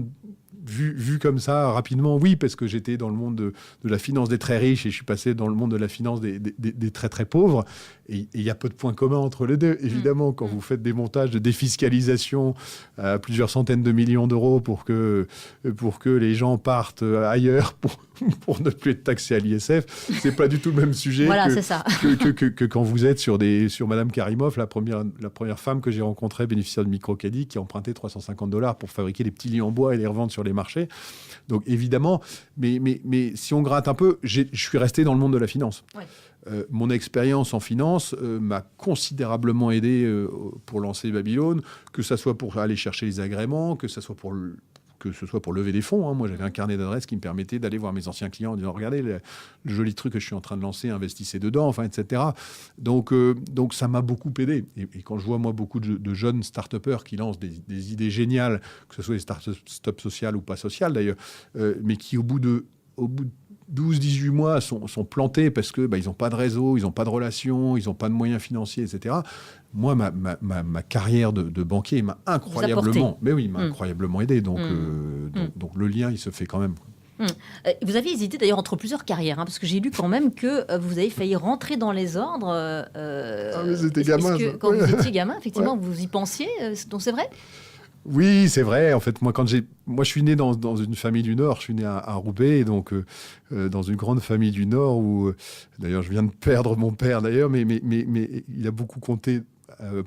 vu comme ça, rapidement, oui, parce que j'étais dans le monde de la finance des très riches et je suis passé dans le monde de la finance des très, très pauvres. Et il y a peu de points communs entre les deux. Évidemment, quand vous faites des montages de défiscalisation à plusieurs centaines de millions d'euros pour que les gens partent ailleurs pour ne plus être taxés à l'ISF, c'est pas du tout le même sujet que quand vous êtes sur Madame Karimov, la première femme que j'ai rencontrée bénéficiaire de microcrédit qui a emprunté $350 pour fabriquer des petits lits en bois et les revendre sur les marchés. Donc évidemment, mais si on gratte un peu, je suis resté dans le monde de la finance. Ouais. Mon expérience en finance m'a considérablement aidé pour lancer Babylone, que ce soit pour aller chercher les agréments, que ce soit pour lever des fonds. Moi, j'avais un carnet d'adresses qui me permettait d'aller voir mes anciens clients en disant « Regardez, le joli truc que je suis en train de lancer, investissez dedans, etc. » Donc, ça m'a beaucoup aidé. Et quand je vois, moi, beaucoup de jeunes start-upers qui lancent des idées géniales, que ce soit des start-up sociales ou pas sociales, d'ailleurs, mais qui, au bout de 12-18 mois sont plantés parce que ils n'ont pas de réseau, ils n'ont pas de relations, ils n'ont pas de moyens financiers, etc. Moi, ma carrière de banquier m'a incroyablement aidé. Donc, donc le lien, il se fait quand même. Vous avez hésité d'ailleurs entre plusieurs carrières, parce que j'ai lu quand même que vous avez failli rentrer dans les ordres. Mais c'était gamin. Quand vous étiez gamin, effectivement, vous y pensiez, donc c'est vrai ? Oui, c'est vrai. En fait, moi, je suis né dans une famille du Nord. Je suis né à Roubaix, donc dans une grande famille du Nord où, d'ailleurs, je viens de perdre mon père, d'ailleurs, mais il a beaucoup compté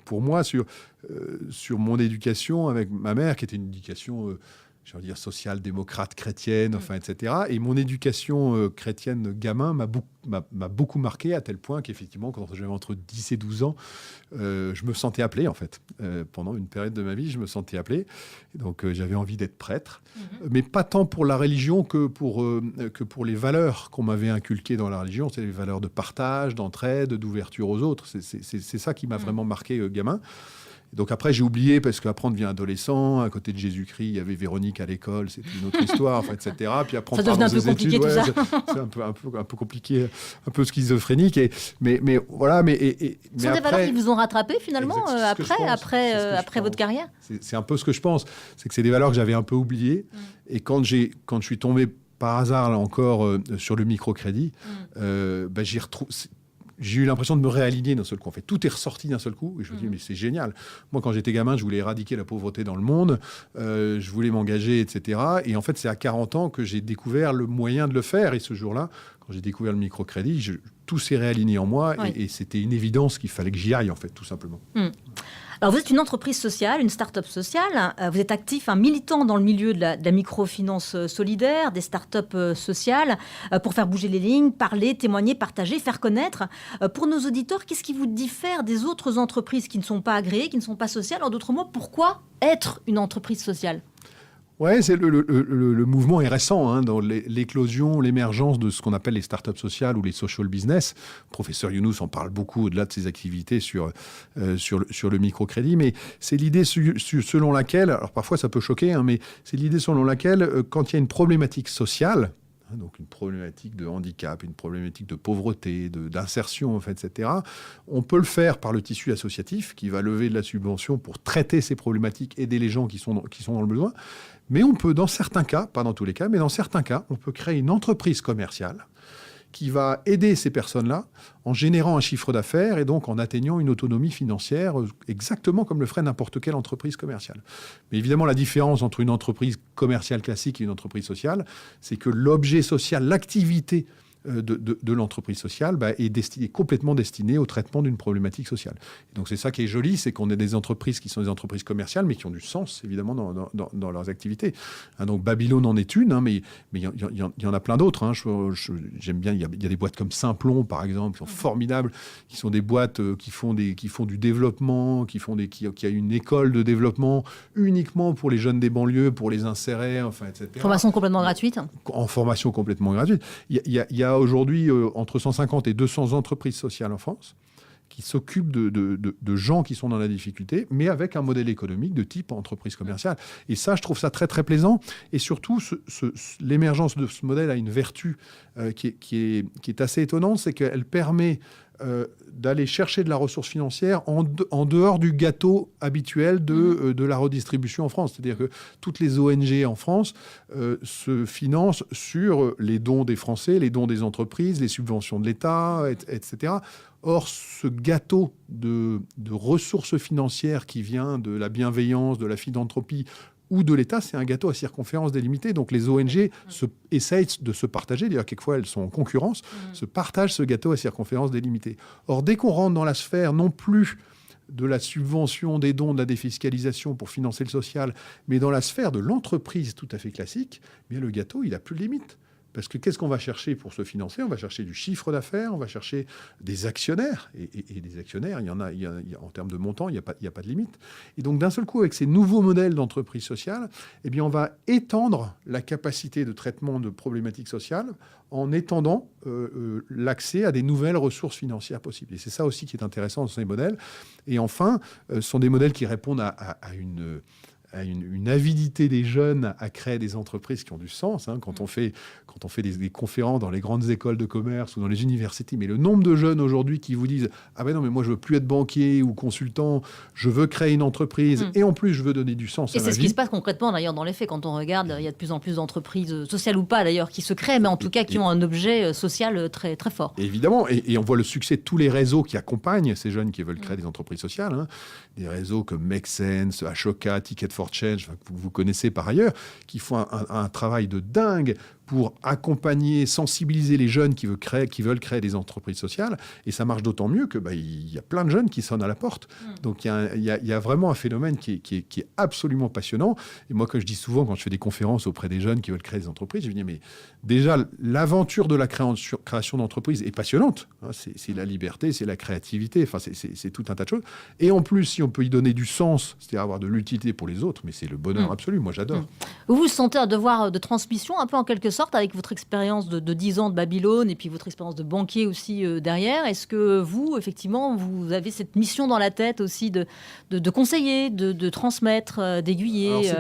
pour moi sur mon éducation avec ma mère, qui était une éducation, sociale, démocrate, chrétienne, etc. Et mon éducation chrétienne gamin m'a beaucoup marqué, à tel point qu'effectivement, quand j'avais entre 10 et 12 ans, je me sentais appelé, en fait. Pendant une période de ma vie, je me sentais appelé. Et donc, j'avais envie d'être prêtre. Mais pas tant pour la religion que pour les valeurs qu'on m'avait inculquées dans la religion. C'est les valeurs de partage, d'entraide, d'ouverture aux autres. C'est ça qui m'a vraiment marqué gamin. Donc après, j'ai oublié, parce qu'après, on devient adolescent. À côté de Jésus-Christ, il y avait Véronique à l'école. C'était une autre histoire, etc. Puis après, ça devenait un peu compliqué, tout ça. C'est un peu compliqué, un peu schizophrénique. Mais voilà. Ce sont des valeurs qui vous ont rattrapé, finalement, après votre carrière ? C'est un peu ce que je pense. C'est que c'est des valeurs que j'avais un peu oubliées. Et quand je suis tombé par hasard, là encore, sur le microcrédit, j'ai eu l'impression de me réaligner d'un seul coup. En fait, tout est ressorti d'un seul coup. Et je me dis, mais c'est génial. Moi, quand j'étais gamin, je voulais éradiquer la pauvreté dans le monde. Je voulais m'engager, etc. Et en fait, c'est à 40 ans que j'ai découvert le moyen de le faire. Et ce jour-là, quand j'ai découvert le microcrédit, tout s'est réaligné en moi. Oui. Et c'était une évidence qu'il fallait que j'y aille, en fait, tout simplement. Alors, vous êtes une entreprise sociale, une start-up sociale. Vous êtes actif, militant dans le milieu de la microfinance solidaire, des start-up sociales, pour faire bouger les lignes, parler, témoigner, partager, faire connaître. Pour nos auditeurs, qu'est-ce qui vous diffère des autres entreprises qui ne sont pas agréées, qui ne sont pas sociales ? En d'autres mots, pourquoi être une entreprise sociale ? Ouais, le mouvement est récent, dans l'éclosion, l'émergence de ce qu'on appelle les startups sociales ou les social business. Professeur Younous en parle beaucoup au-delà de ses activités sur le microcrédit, mais c'est l'idée selon laquelle, alors parfois ça peut choquer, mais c'est l'idée selon laquelle quand il y a une problématique sociale, donc une problématique de handicap, une problématique de pauvreté, d'insertion, etc. On peut le faire par le tissu associatif qui va lever de la subvention pour traiter ces problématiques, aider les gens qui sont dans le besoin. Mais on peut, dans certains cas, pas dans tous les cas, mais dans certains cas, on peut créer une entreprise commerciale qui va aider ces personnes-là en générant un chiffre d'affaires et donc en atteignant une autonomie financière exactement comme le ferait n'importe quelle entreprise commerciale. Mais évidemment, la différence entre une entreprise commerciale classique et une entreprise sociale, c'est que l'objet social, l'activité de l'entreprise sociale est complètement destiné au traitement d'une problématique sociale. Et donc c'est ça qui est joli, c'est qu'on ait des entreprises qui sont des entreprises commerciales, mais qui ont du sens, évidemment, dans leurs activités. Donc Babylone en est une, mais il y en a plein d'autres. J'aime bien, il y a des boîtes comme Simplon, par exemple, qui sont formidables, qui sont des boîtes qui font du développement, qui a une école de développement uniquement pour les jeunes des banlieues, pour les insérer, etc. Formation complètement gratuite. En formation complètement gratuite. Il y a aujourd'hui entre 150 et 200 entreprises sociales en France qui s'occupent de gens qui sont dans la difficulté, mais avec un modèle économique de type entreprise commerciale. Et ça, je trouve ça très, très plaisant. Et surtout, l'émergence de ce modèle a une vertu qui est assez étonnante, c'est qu'elle permet d'aller chercher de la ressource financière en dehors du gâteau habituel de la redistribution en France. C'est-à-dire que toutes les ONG en France se financent sur les dons des Français, les dons des entreprises, les subventions de l'État, etc. Or, ce gâteau de ressources financières qui vient de la bienveillance, de la philanthropie ou de l'État, c'est un gâteau à circonférence délimitée. Donc les ONG essayent de se partager, d'ailleurs quelquefois elles sont en concurrence, se partagent ce gâteau à circonférence délimitée. Or, dès qu'on rentre dans la sphère non plus de la subvention, des dons, de la défiscalisation pour financer le social, mais dans la sphère de l'entreprise tout à fait classique, eh bien le gâteau, il n'a plus de limite. Parce que qu'est-ce qu'on va chercher pour se financer ? On va chercher du chiffre d'affaires, on va chercher des actionnaires. Et des actionnaires, il y en a en termes de montant, il n'y a pas de limite. Et donc, d'un seul coup, avec ces nouveaux modèles d'entreprise sociale, eh bien, on va étendre la capacité de traitement de problématiques sociales en étendant l'accès à des nouvelles ressources financières possibles. Et c'est ça aussi qui est intéressant dans ces modèles. Et enfin, ce sont des modèles qui répondent à une avidité des jeunes à créer des entreprises qui ont du sens. Quand on fait des conférences dans les grandes écoles de commerce ou dans les universités, mais le nombre de jeunes aujourd'hui qui vous disent « Ah ben non, mais moi je veux plus être banquier ou consultant, je veux créer une entreprise et en plus je veux donner du sens à ma vie. » Et c'est ce qui se passe concrètement d'ailleurs dans les faits. Quand on regarde, il y a de plus en plus d'entreprises sociales ou pas d'ailleurs qui se créent, mais en tout cas qui ont un objet social très, très fort. Évidemment, et on voit le succès de tous les réseaux qui accompagnent ces jeunes qui veulent créer des entreprises sociales. Des réseaux comme Make Sense, Ashoka, Ticket for Change, que vous connaissez par ailleurs, qui font un travail de dingue pour accompagner, sensibiliser les jeunes qui veulent créer des entreprises sociales. Et ça marche d'autant mieux que y a plein de jeunes qui sonnent à la porte. Donc il y a vraiment un phénomène qui est absolument passionnant. Et moi, comme je dis souvent, quand je fais des conférences auprès des jeunes qui veulent créer des entreprises, je dis mais déjà, l'aventure de la création d'entreprises est passionnante. C'est la liberté, c'est la créativité, c'est tout un tas de choses. Et en plus, si on peut y donner du sens, c'est-à-dire avoir de l'utilité pour les autres, mais c'est le bonheur absolu. Moi, j'adore. Vous vous sentez un devoir de transmission, un peu en quelque sorte, avec votre expérience de 10 ans de Babylone et puis votre expérience de banquier aussi derrière. Est-ce que vous, effectivement, vous avez cette mission dans la tête aussi de conseiller, de transmettre, d'aiguiller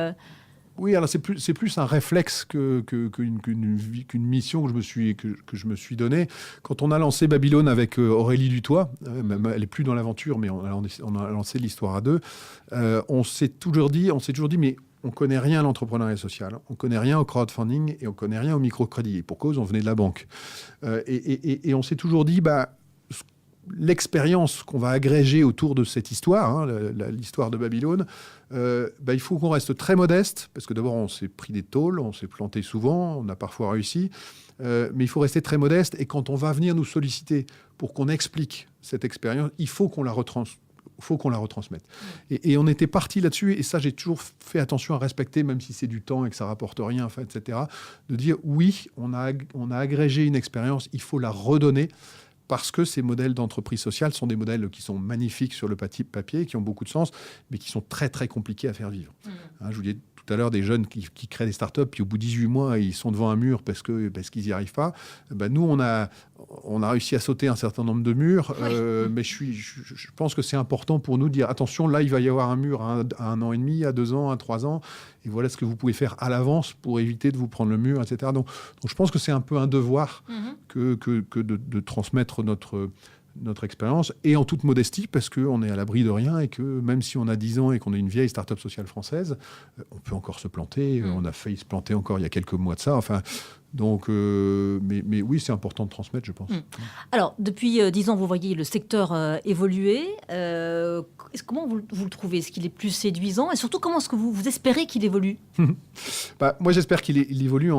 Oui, alors c'est plus un réflexe qu'une mission que je me suis donnée. Quand on a lancé Babylone avec Aurélie Dutoit, elle n'est plus dans l'aventure, mais on a lancé l'histoire à deux, on s'est toujours dit, mais on ne connaît rien à l'entrepreneuriat social, on ne connaît rien au crowdfunding et on ne connaît rien au microcrédit. Et pour cause, on venait de la banque. Et on s'est toujours dit, l'expérience qu'on va agréger autour de cette histoire, l'histoire de Babylone, il faut qu'on reste très modeste, parce que d'abord, on s'est pris des tôles, on s'est planté souvent, on a parfois réussi, mais il faut rester très modeste. Et quand on va venir nous solliciter pour qu'on explique cette expérience, il faut qu'on la retransmette. Et on était parti là-dessus, et ça, j'ai toujours fait attention à respecter, même si c'est du temps et que ça rapporte rien, etc., de dire, oui, on a agrégé une expérience, il faut la redonner, parce que ces modèles d'entreprise sociale sont des modèles qui sont magnifiques sur le papier, qui ont beaucoup de sens, mais qui sont très, très compliqués à faire vivre. Je vous disais tout à l'heure des jeunes qui créent des startups, puis au bout de 18 mois, ils sont devant un mur parce qu'ils n'y arrivent pas. Nous, on a réussi à sauter un certain nombre de murs, mais je pense que c'est important pour nous de dire, attention, là, il va y avoir un mur à 1 an et demi, à 2 ans, à 3 ans, et voilà ce que vous pouvez faire à l'avance pour éviter de vous prendre le mur, etc. Donc je pense que c'est un peu un devoir que de transmettre notre expérience, et en toute modestie, parce qu'on est à l'abri de rien, et que même si on a 10 ans et qu'on est une vieille start-up sociale française, on peut encore se planter. On a failli se planter encore il y a quelques mois de ça. Donc, mais oui, c'est important de transmettre, je pense. Alors, depuis 10 ans, vous voyez le secteur évoluer. Comment vous le trouvez ? Est-ce qu'il est plus séduisant ? Et surtout, comment est-ce que vous espérez qu'il évolue ? Moi, j'espère qu'il évolue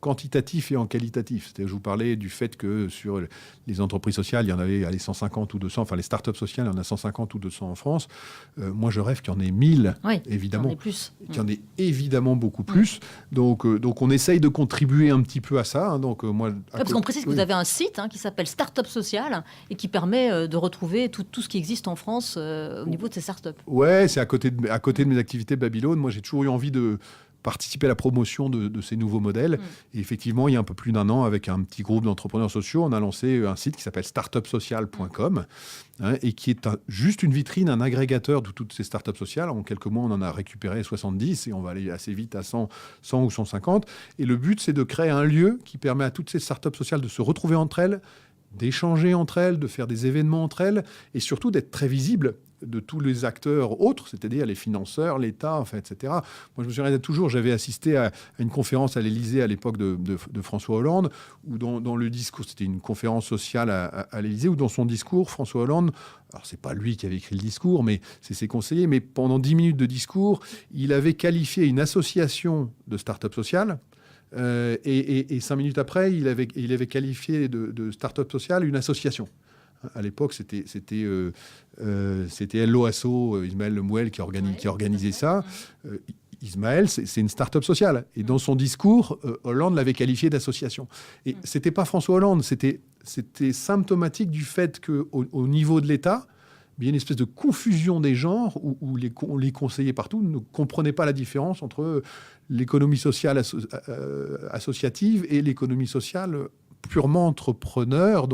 quantitatif et en qualitatif. C'est-à-dire, je vous parlais du fait que sur les entreprises sociales, il y en avait 150 ou 200, enfin les startups sociales, il y en a 150 ou 200 en France. Moi, je rêve qu'il y en ait 1000, évidemment. Qu'il y en ait plus. Qu'il y en ait évidemment beaucoup plus. Donc, on essaye de contribuer un petit peu à ça. Hein. Donc, moi, parce qu'on précise que vous avez un site qui s'appelle Startup Social et qui permet de retrouver tout ce qui existe en France au niveau de ces startups. Ouais, c'est à côté de mes activités de Babylone. Moi, j'ai toujours eu envie de participer à la promotion de ces nouveaux modèles. Et effectivement, il y a un peu plus d'un an, avec un petit groupe d'entrepreneurs sociaux, on a lancé un site qui s'appelle startupsocial.com et qui est juste une vitrine, un agrégateur de toutes ces startups sociales. En quelques mois, on en a récupéré 70 et on va aller assez vite à 100 ou 150. Et le but, c'est de créer un lieu qui permet à toutes ces startups sociales de se retrouver entre elles, d'échanger entre elles, de faire des événements entre elles et surtout d'être très visibles de tous les acteurs autres, c'est-à-dire les financeurs, l'État, enfin, etc. Moi, je me souviens toujours, j'avais assisté à une conférence à l'Élysée à l'époque de François Hollande, où dans le discours, c'était une conférence sociale à l'Élysée, où dans son discours, François Hollande, alors c'est pas lui qui avait écrit le discours, mais c'est ses conseillers, mais pendant 10 minutes de discours, il avait qualifié une association de start-up sociale. Et 5 minutes après, il avait qualifié de start-up sociale une association. À l'époque, c'était LOASO, Ismaël Lemouel, qui organisait ça. Ismaël, c'est une start-up sociale. Et dans son discours, Hollande l'avait qualifié d'association. Et ce n'était pas François Hollande, c'était symptomatique du fait qu'au niveau de l'État, il y a une espèce de confusion des genres où les conseillers partout ne comprenaient pas la différence entre l'économie sociale associative et l'économie sociale purement entrepreneur.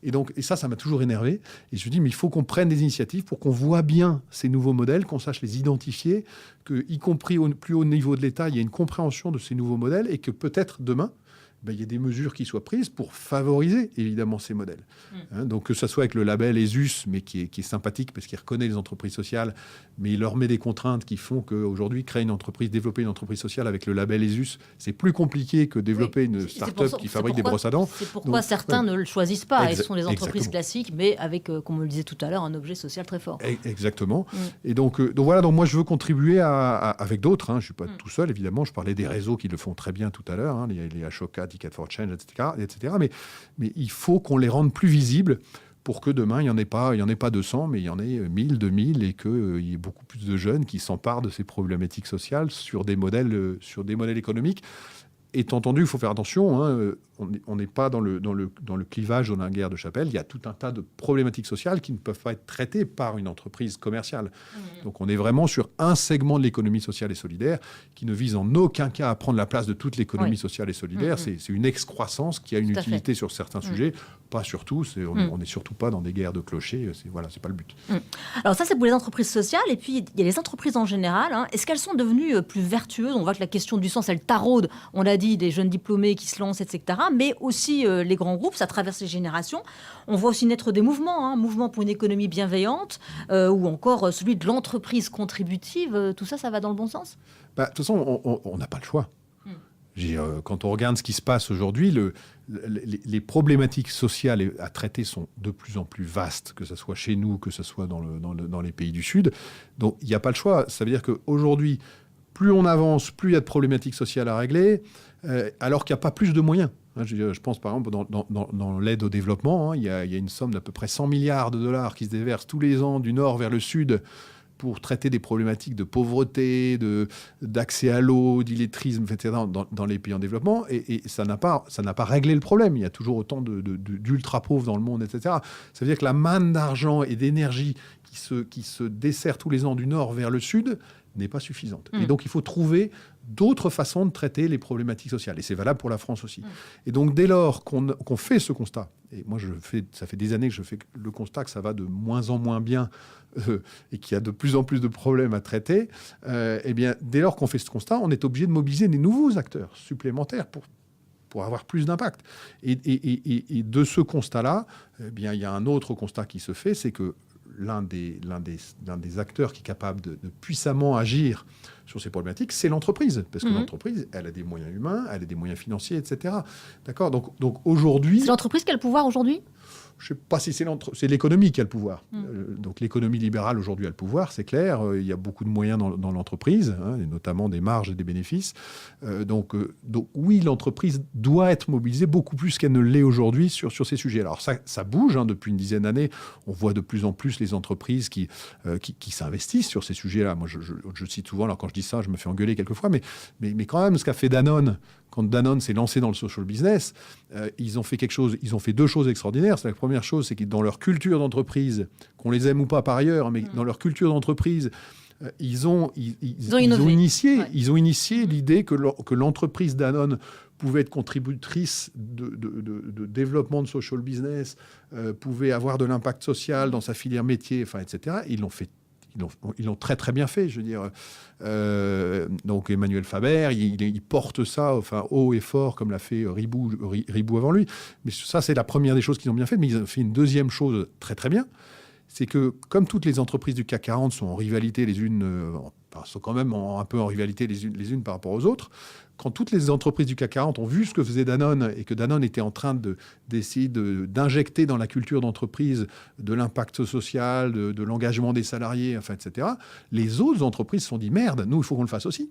Et ça m'a toujours énervé. Et je me dis, mais il faut qu'on prenne des initiatives pour qu'on voit bien ces nouveaux modèles, qu'on sache les identifier, qu'y compris au plus haut niveau de l'État, il y a une compréhension de ces nouveaux modèles et que peut-être demain, il y a des mesures qui soient prises pour favoriser évidemment ces modèles. Donc que ce soit avec le label ESUS, mais qui est sympathique parce qu'il reconnaît les entreprises sociales, mais il leur met des contraintes qui font qu'aujourd'hui, développer une entreprise sociale avec le label ESUS, c'est plus compliqué que développer une start-up qui fabrique des brosses à dents. C'est pourquoi certains ne le choisissent pas. Elles sont des entreprises classiques, mais avec, comme on le disait tout à l'heure, un objet social très fort. Exactement. Et donc voilà, moi je veux contribuer avec d'autres. Je ne suis pas tout seul, évidemment. Je parlais des réseaux qui le font très bien tout à l'heure, les Ashoka, Ticket for Change, etc. Mais il faut qu'on les rende plus visibles pour que demain, il n'y en ait pas 200, mais il y en ait 1000, 2000, et qu'il y ait beaucoup plus de jeunes qui s'emparent de ces problématiques sociales sur des modèles économiques. Étant entendu, il faut faire attention, on n'est pas dans le clivage dans la guerre de Chapelle. Il y a tout un tas de problématiques sociales qui ne peuvent pas être traitées par une entreprise commerciale. Donc on est vraiment sur un segment de l'économie sociale et solidaire qui ne vise en aucun cas à prendre la place de toute l'économie sociale et solidaire. C'est une excroissance qui a une utilité sur certains sujets, pas sur tous. On n'est surtout pas dans des guerres de clochers. C'est pas le but. Alors ça, c'est pour les entreprises sociales. Et puis, il y a les entreprises en général. Est-ce qu'elles sont devenues plus vertueuses ? On voit que la question du sens, elle taraude. On l'a dit, des jeunes diplômés qui se lancent, etc. Mais aussi les grands groupes, ça traverse les générations. On voit aussi naître des mouvements, mouvements pour une économie bienveillante, ou encore celui de l'entreprise contributive. Tout ça, ça va dans le bon sens ? De toute façon, on n'a pas le choix. Quand on regarde ce qui se passe aujourd'hui, les problématiques sociales à traiter sont de plus en plus vastes, que ce soit chez nous, que ce soit dans les pays du Sud. Donc, il n'y a pas le choix. Ça veut dire qu'aujourd'hui, plus on avance, plus il y a de problématiques sociales à régler, alors qu'il n'y a pas plus de moyens. Je pense par exemple dans l'aide au développement, il y a une somme d'à peu près 100 milliards de dollars qui se déversent tous les ans du nord vers le sud pour traiter des problématiques de pauvreté, d'accès à l'eau, d'illettrisme, etc. dans les pays en développement. Et ça n'a pas réglé le problème. Il y a toujours autant d'ultra-pauvres dans le monde, etc. Ça veut dire que la manne d'argent et d'énergie qui se dessert tous les ans du nord vers le sud n'est pas suffisante. Et donc, il faut trouver d'autres façons de traiter les problématiques sociales. Et c'est valable pour la France aussi. Et donc, dès lors qu'on fait ce constat, et moi, ça fait des années que je fais le constat que ça va de moins en moins bien et qu'il y a de plus en plus de problèmes à traiter, eh bien, dès lors qu'on fait ce constat, on est obligé de mobiliser des nouveaux acteurs supplémentaires pour avoir plus d'impact. Et de ce constat-là, eh bien, il y a un autre constat qui se fait, c'est que l'un des acteurs qui est capable de puissamment agir sur ces problématiques, c'est l'entreprise. Parce que l'entreprise, elle a des moyens humains, elle a des moyens financiers, etc. D'accord ? Donc aujourd'hui... C'est l'entreprise qui a le pouvoir aujourd'hui ? Je ne sais pas si c'est l'économie qui a le pouvoir. Donc l'économie libérale aujourd'hui a le pouvoir, c'est clair. Il y a beaucoup de moyens dans l'entreprise, et notamment des marges et des bénéfices. Donc oui, l'entreprise doit être mobilisée beaucoup plus qu'elle ne l'est aujourd'hui sur ces sujets. Alors ça bouge depuis une dizaine d'années. On voit de plus en plus les entreprises qui s'investissent sur ces sujets-là. Moi, je cite souvent, alors quand je dis ça, je me fais engueuler quelquefois, mais quand même, ce qu'a fait Danone, quand Danone s'est lancé dans le social business, ils ont fait deux choses extraordinaires. La première chose, c'est que dans leur culture d'entreprise, qu'on les aime ou pas par ailleurs, mais dans leur culture d'entreprise, ils ont initié l'idée que l'entreprise Danone pouvait être contributrice de développement de social business, pouvait avoir de l'impact social dans sa filière métier, etc. Ils l'ont fait. Ils l'ont très très bien fait, je veux dire. Donc Emmanuel Faber, il porte ça haut et fort, comme l'a fait Ribou avant lui. Mais ça, c'est la première des choses qu'ils ont bien fait. Mais ils ont fait une deuxième chose très très bien. C'est que comme toutes les entreprises du CAC 40 sont en rivalité les unes, sont quand même un peu en rivalité les unes par rapport aux autres, quand toutes les entreprises du CAC 40 ont vu ce que faisait Danone et que Danone était en train d'essayer d'injecter dans la culture d'entreprise de l'impact social, de l'engagement des salariés, etc., les autres entreprises se sont dit « Merde, nous, il faut qu'on le fasse aussi ».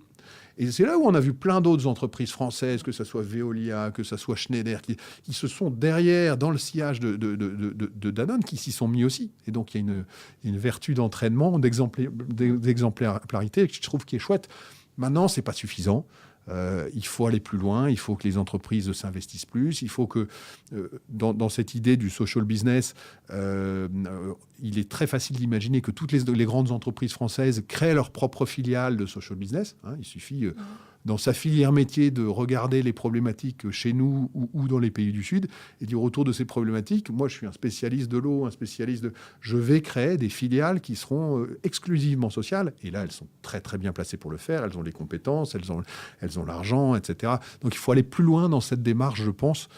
Et c'est là où on a vu plein d'autres entreprises françaises, que ce soit Veolia, que ce soit Schneider, qui se sont derrière, dans le sillage de Danone, qui s'y sont mis aussi. Et donc, il y a une vertu d'entraînement, d'exemplarité, que je trouve qui est chouette. Maintenant, ce n'est pas suffisant. Il faut aller plus loin, il faut que les entreprises s'investissent plus, il faut que dans cette idée du social business, il est très facile d'imaginer que toutes les grandes entreprises françaises créent leur propre filiale de social business. Il suffit dans sa filière métier de regarder les problématiques chez nous ou dans les pays du Sud et dire autour de ces problématiques, moi je suis un spécialiste de l'eau, un spécialiste de... Je vais créer des filiales qui seront exclusivement sociales. Et là, elles sont très très bien placées pour le faire. Elles ont les compétences, elles ont l'argent, etc. Donc il faut aller plus loin dans cette démarche, je pense.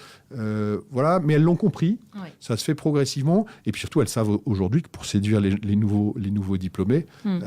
Voilà, mais elles l'ont compris. Oui. Ça se fait progressivement. Et puis surtout, elles savent aujourd'hui que pour séduire les nouveaux diplômés...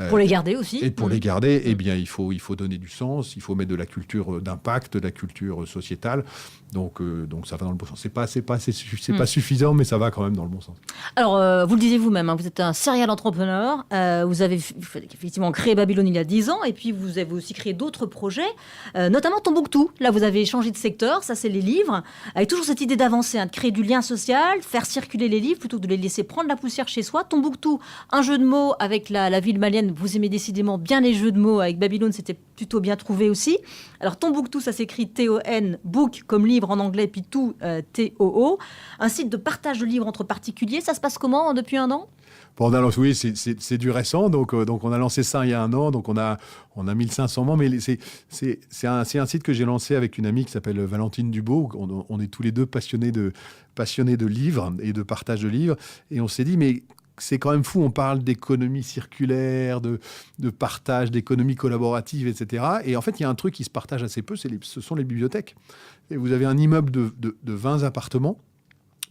pour les garder aussi. Et pour les garder, eh bien, il faut donner du sens, il faut mettre de la culture d'impact, de la culture sociétale. Donc ça va dans le bon sens. C'est pas suffisant, mais ça va quand même dans le bon sens. Alors, vous le disiez vous-même, vous êtes un serial entrepreneur. Vous avez effectivement créé Babylone il y a 10 ans, et puis vous avez aussi créé d'autres projets, notamment Tombouctou. Là, vous avez changé de secteur, ça c'est les livres, avec toujours cette idée d'avancer, de créer du lien social, faire circuler les livres plutôt que de les laisser prendre la poussière chez soi. Tombouctou, un jeu de mots avec la ville malienne. Vous aimez décidément bien les jeux de mots. Avec Babylone, c'était plutôt bien trouvé aussi. Alors Tombouctou, ça s'écrit T-O-N, book comme livre en anglais, puis tout T-O-O. Un site de partage de livres entre particuliers. Ça se passe comment depuis 1 an ? Bon, oui, c'est du récent, donc on a lancé ça il y a 1 an, donc on a 1500 membres, mais c'est un site que j'ai lancé avec une amie qui s'appelle Valentine Dubo. On est tous les deux passionnés de livres et de partage de livres, et on s'est dit, mais c'est quand même fou, on parle d'économie circulaire, de partage, d'économie collaborative, etc. Et en fait, il y a un truc qui se partage assez peu, ce sont les bibliothèques. Et vous avez un immeuble de 20 appartements.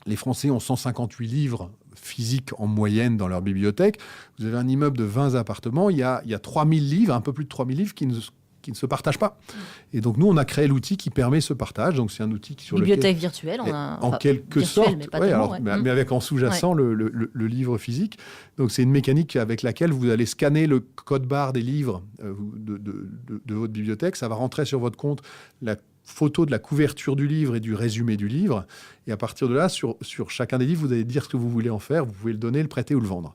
Les Français ont 158 livres physiques en moyenne dans leur bibliothèque. Vous avez un immeuble de 20 appartements. Il y a 3000 livres, un peu plus de 3000 livres qui ne se partagent pas. Et donc, nous, on a créé l'outil qui permet ce partage. Donc, c'est un outil sur bibliothèque virtuelle, en quelque sorte, mais avec en sous-jacent le livre physique. Donc, c'est une mécanique avec laquelle vous allez scanner le code barre des livres de votre bibliothèque. Ça va rentrer sur votre compte la photo de la couverture du livre et du résumé du livre. Et à partir de là, sur chacun des livres, vous allez dire ce que vous voulez en faire. Vous pouvez le donner, le prêter ou le vendre.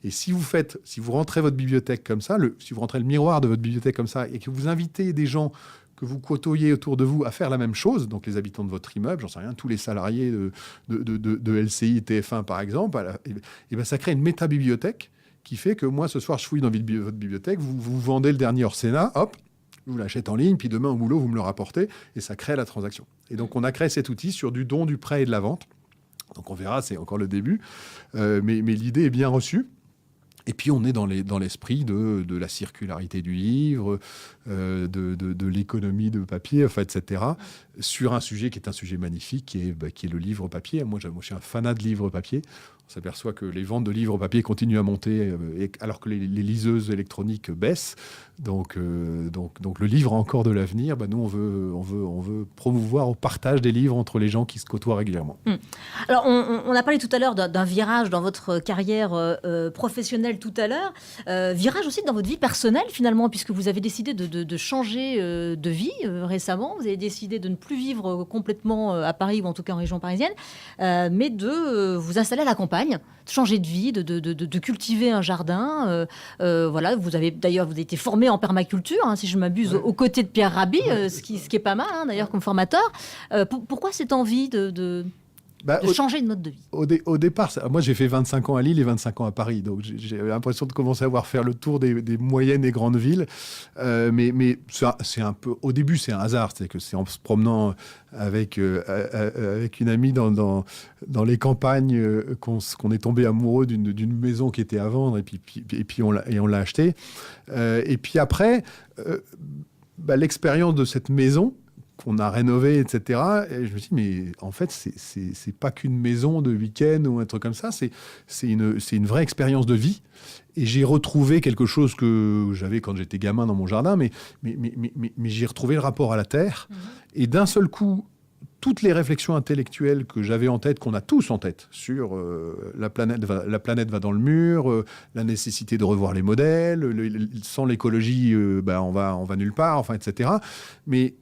Et si vous rentrez votre bibliothèque comme ça, si vous rentrez le miroir de votre bibliothèque comme ça, et que vous invitez des gens que vous côtoyez autour de vous à faire la même chose, donc les habitants de votre immeuble, j'en sais rien, tous les salariés de LCI, TF1 par exemple, et ben ça crée une méta-bibliothèque qui fait que moi, ce soir, je fouille dans votre bibliothèque, vous vendez le dernier hors-Sénat, hop, je vous l'achète en ligne, puis demain au boulot, vous me le rapportez, et ça crée la transaction. Et donc, on a créé cet outil sur du don, du prêt et de la vente. Donc, on verra, c'est encore le début. Mais l'idée est bien reçue. Et puis, on est dans l'esprit de la circularité du livre, de l'économie de papier, etc. sur un sujet qui est un sujet magnifique, qui est le livre papier. Moi, je suis un fanat de livres papier. On s'aperçoit que les ventes de livres papier continuent à monter, alors que les liseuses électroniques baissent. Donc le livre a encore de l'avenir. Nous, on veut promouvoir au partage des livres entre les gens qui se côtoient régulièrement. Alors, on a parlé tout à l'heure d'un virage dans votre carrière professionnelle tout à l'heure. Virage aussi dans votre vie personnelle, finalement, puisque vous avez décidé de changer de vie récemment. Vous avez décidé de ne plus vivre complètement à Paris, ou en tout cas en région parisienne, mais de vous installer à la campagne, de changer de vie, de cultiver un jardin. Voilà, vous avez été formé en permaculture, si je m'abuse, aux côtés de Pierre Rabhi, ce qui est pas mal, d'ailleurs, comme formateur. Pourquoi cette envie de changer de mode de vie? Au départ, moi j'ai fait 25 ans à Lille et 25 ans à Paris, donc j'ai l'impression de commencer à faire le tour des moyennes et grandes villes. Mais c'est un peu, au début c'est un hasard, c'est que c'est en se promenant avec une amie dans les campagnes qu'on est tombé amoureux d'une maison qui était à vendre, et puis on l'a achetée. Et puis après, l'expérience de cette maison qu'on a rénové, etc. Et je me suis dit, mais en fait, c'est pas qu'une maison de week-end ou un truc comme ça, c'est une vraie expérience de vie. Et j'ai retrouvé quelque chose que j'avais quand j'étais gamin dans mon jardin, mais j'ai retrouvé le rapport à la terre. Et d'un seul coup, toutes les réflexions intellectuelles que j'avais en tête, qu'on a tous en tête, sur la planète va dans le mur, la nécessité de revoir les modèles, sans l'écologie, on va nulle part, enfin, etc. Mais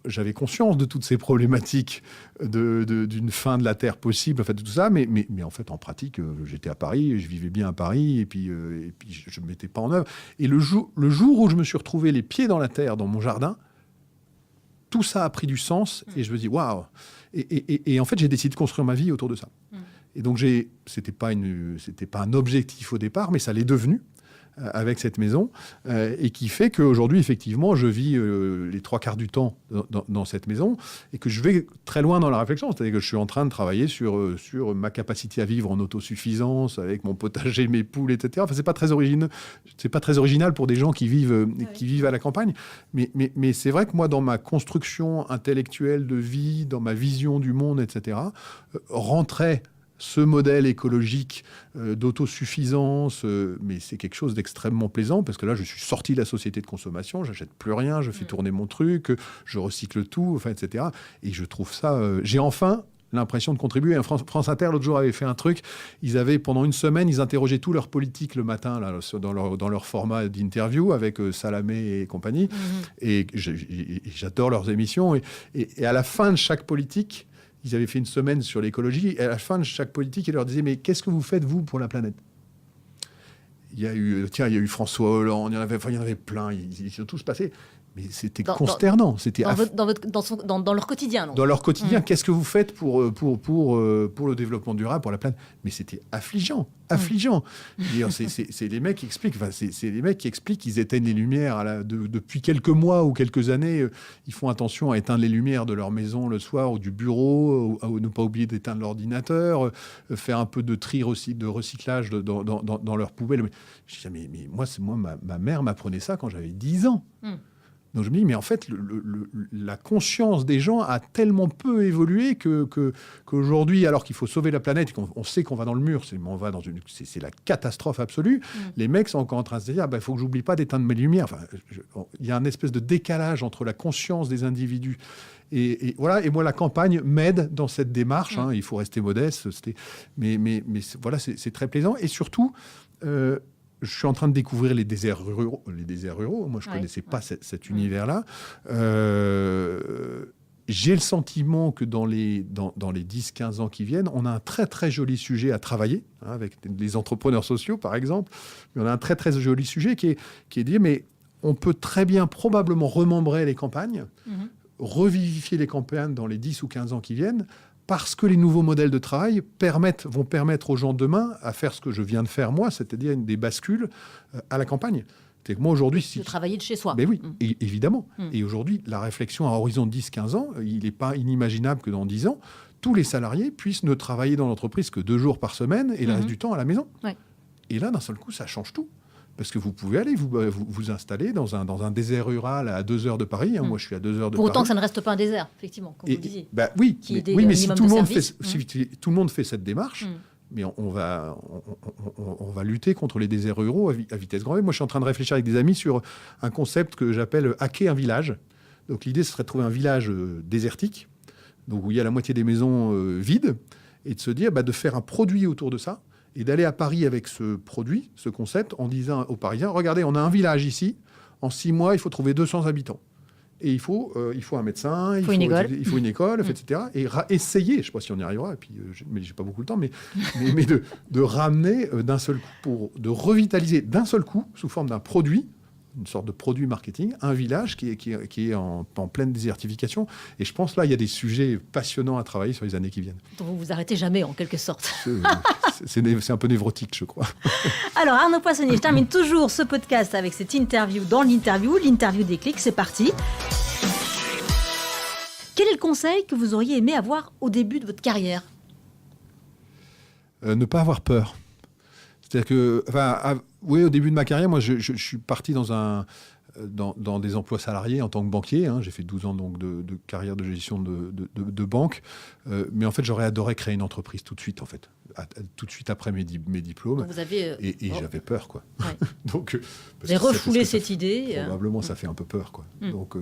j'avais conscience de toutes ces problématiques d'une fin de la Terre possible, en fait, de tout ça, mais en fait, en pratique, j'étais à Paris, je vivais bien à Paris, et puis je ne mettais pas en œuvre. Et le jour où je me suis retrouvé les pieds dans la terre, dans mon jardin, tout ça a pris du sens, et je me dis, waouh! Et en fait, j'ai décidé de construire ma vie autour de ça. Et donc, c'était pas un objectif au départ, mais ça l'est devenu, avec cette maison, et qui fait qu'aujourd'hui, effectivement, je vis les 3/4 du temps dans cette maison, et que je vais très loin dans la réflexion. C'est-à-dire que je suis en train de travailler sur ma capacité à vivre en autosuffisance, avec mon potager, mes poules, etc. Enfin, c'est pas très original pour des gens qui vivent à la campagne. Mais c'est vrai que moi, dans ma construction intellectuelle de vie, dans ma vision du monde, etc., rentrait ce modèle écologique d'autosuffisance, mais c'est quelque chose d'extrêmement plaisant, parce que là, je suis sorti de la société de consommation, j'achète plus rien, je fais tourner mon truc, je recycle tout, enfin, etc. Et je trouve ça... j'ai enfin l'impression de contribuer. France Inter, l'autre jour, avait fait un truc. Pendant une semaine, ils interrogeaient tous leurs politiques le matin, là, dans leur format d'interview, avec Salamé et compagnie. Et j'adore leurs émissions. Et à la fin de chaque politique, ils avaient fait une semaine sur l'écologie, et à la fin de chaque politique, ils leur disaient, mais qu'est-ce que vous faites, vous, pour la planète ? Il y a eu François Hollande, il y en avait plein, ils sont tous passés. Mais c'était consternant. Dans leur quotidien. Dans leur quotidien, qu'est-ce que vous faites pour le développement durable, pour la planète ? Mais c'était affligeant. C'est les mecs qui expliquent. C'est les mecs qui expliquent qu'ils éteignent les lumières depuis quelques mois ou quelques années. Ils font attention à éteindre les lumières de leur maison le soir ou du bureau, à ne pas oublier d'éteindre l'ordinateur, faire un peu de tri, de recyclage dans leurs poubelles. Mais moi, ma mère m'apprenait ça quand j'avais 10 ans. Donc je me dis, mais en fait, la conscience des gens a tellement peu évolué qu'aujourd'hui, alors qu'il faut sauver la planète, et qu'on sait qu'on va dans le mur, c'est la catastrophe absolue, les mecs sont encore en train de se dire, il faut que j'oublie pas d'éteindre mes lumières. Enfin, il y a un espèce de décalage entre la conscience des individus. Et voilà, et moi, la campagne m'aide dans cette démarche. Il faut rester modeste. Mais voilà, c'est très plaisant. Et surtout... je suis en train de découvrir les déserts ruraux. Moi, je ne connaissais pas cet univers-là. J'ai le sentiment que dans les 10-15 ans qui viennent, on a un très, très joli sujet à travailler, avec les entrepreneurs sociaux, par exemple. Mais on a un très, très joli sujet qui est de dire, mais on peut très bien, probablement, remembrer les campagnes, revivifier les campagnes dans les 10 ou 15 ans qui viennent, parce que les nouveaux modèles de travail vont permettre aux gens demain à faire ce que je viens de faire moi, c'est-à-dire des bascules à la campagne. C'est que moi, aujourd'hui... De travailler de chez soi. Mais oui, évidemment. Et aujourd'hui, la réflexion à horizon de 10-15 ans, il n'est pas inimaginable que dans 10 ans, tous les salariés puissent ne travailler dans l'entreprise que 2 jours par semaine et le reste du temps à la maison. Et là, d'un seul coup, ça change tout. Parce que vous pouvez aller vous installer dans un désert rural à 2 heures de Paris. Moi, je suis à 2 heures de Paris. Pour autant que ça ne reste pas un désert, effectivement, comme vous disiez. Oui, mais si tout le monde fait cette démarche, mais on va lutter contre les déserts ruraux à vitesse grand V. Moi, je suis en train de réfléchir avec des amis sur un concept que j'appelle hacker un village. Donc, l'idée, ce serait de trouver un village désertique, donc où il y a la moitié des maisons vides, et de se dire de faire un produit autour de ça, et d'aller à Paris avec ce produit, ce concept, en disant aux Parisiens, regardez, on a un village ici, en 6 mois, il faut trouver 200 habitants. Et il faut un médecin, il faut une école, etc. Et essayer, je ne sais pas si on y arrivera, mais je n'ai pas beaucoup de temps, mais de ramener d'un seul coup, de revitaliser d'un seul coup, sous forme d'un produit, une sorte de produit marketing, un village qui est en pleine désertification. Et je pense là, il y a des sujets passionnants à travailler sur les années qui viennent. Donc vous vous arrêtez jamais, en quelque sorte. C'est un peu névrotique, je crois. Alors Arnaud Poissonnier, je termine toujours ce podcast avec cette interview dans l'interview des clics. C'est parti. Quel est le conseil que vous auriez aimé avoir au début de votre carrière ? Ne pas avoir peur. C'est-à-dire que, au début de ma carrière, moi, je suis parti dans des emplois salariés en tant que banquier. J'ai fait 12 ans donc, de carrière de gestion de banque. Mais en fait, j'aurais adoré créer une entreprise tout de suite, en fait. Tout de suite après mes diplômes. Donc vous avez, et j'avais peur, quoi. Ouais. Donc, vous avez refoulé cette idée. Probablement, ça fait un peu peur, quoi. Donc,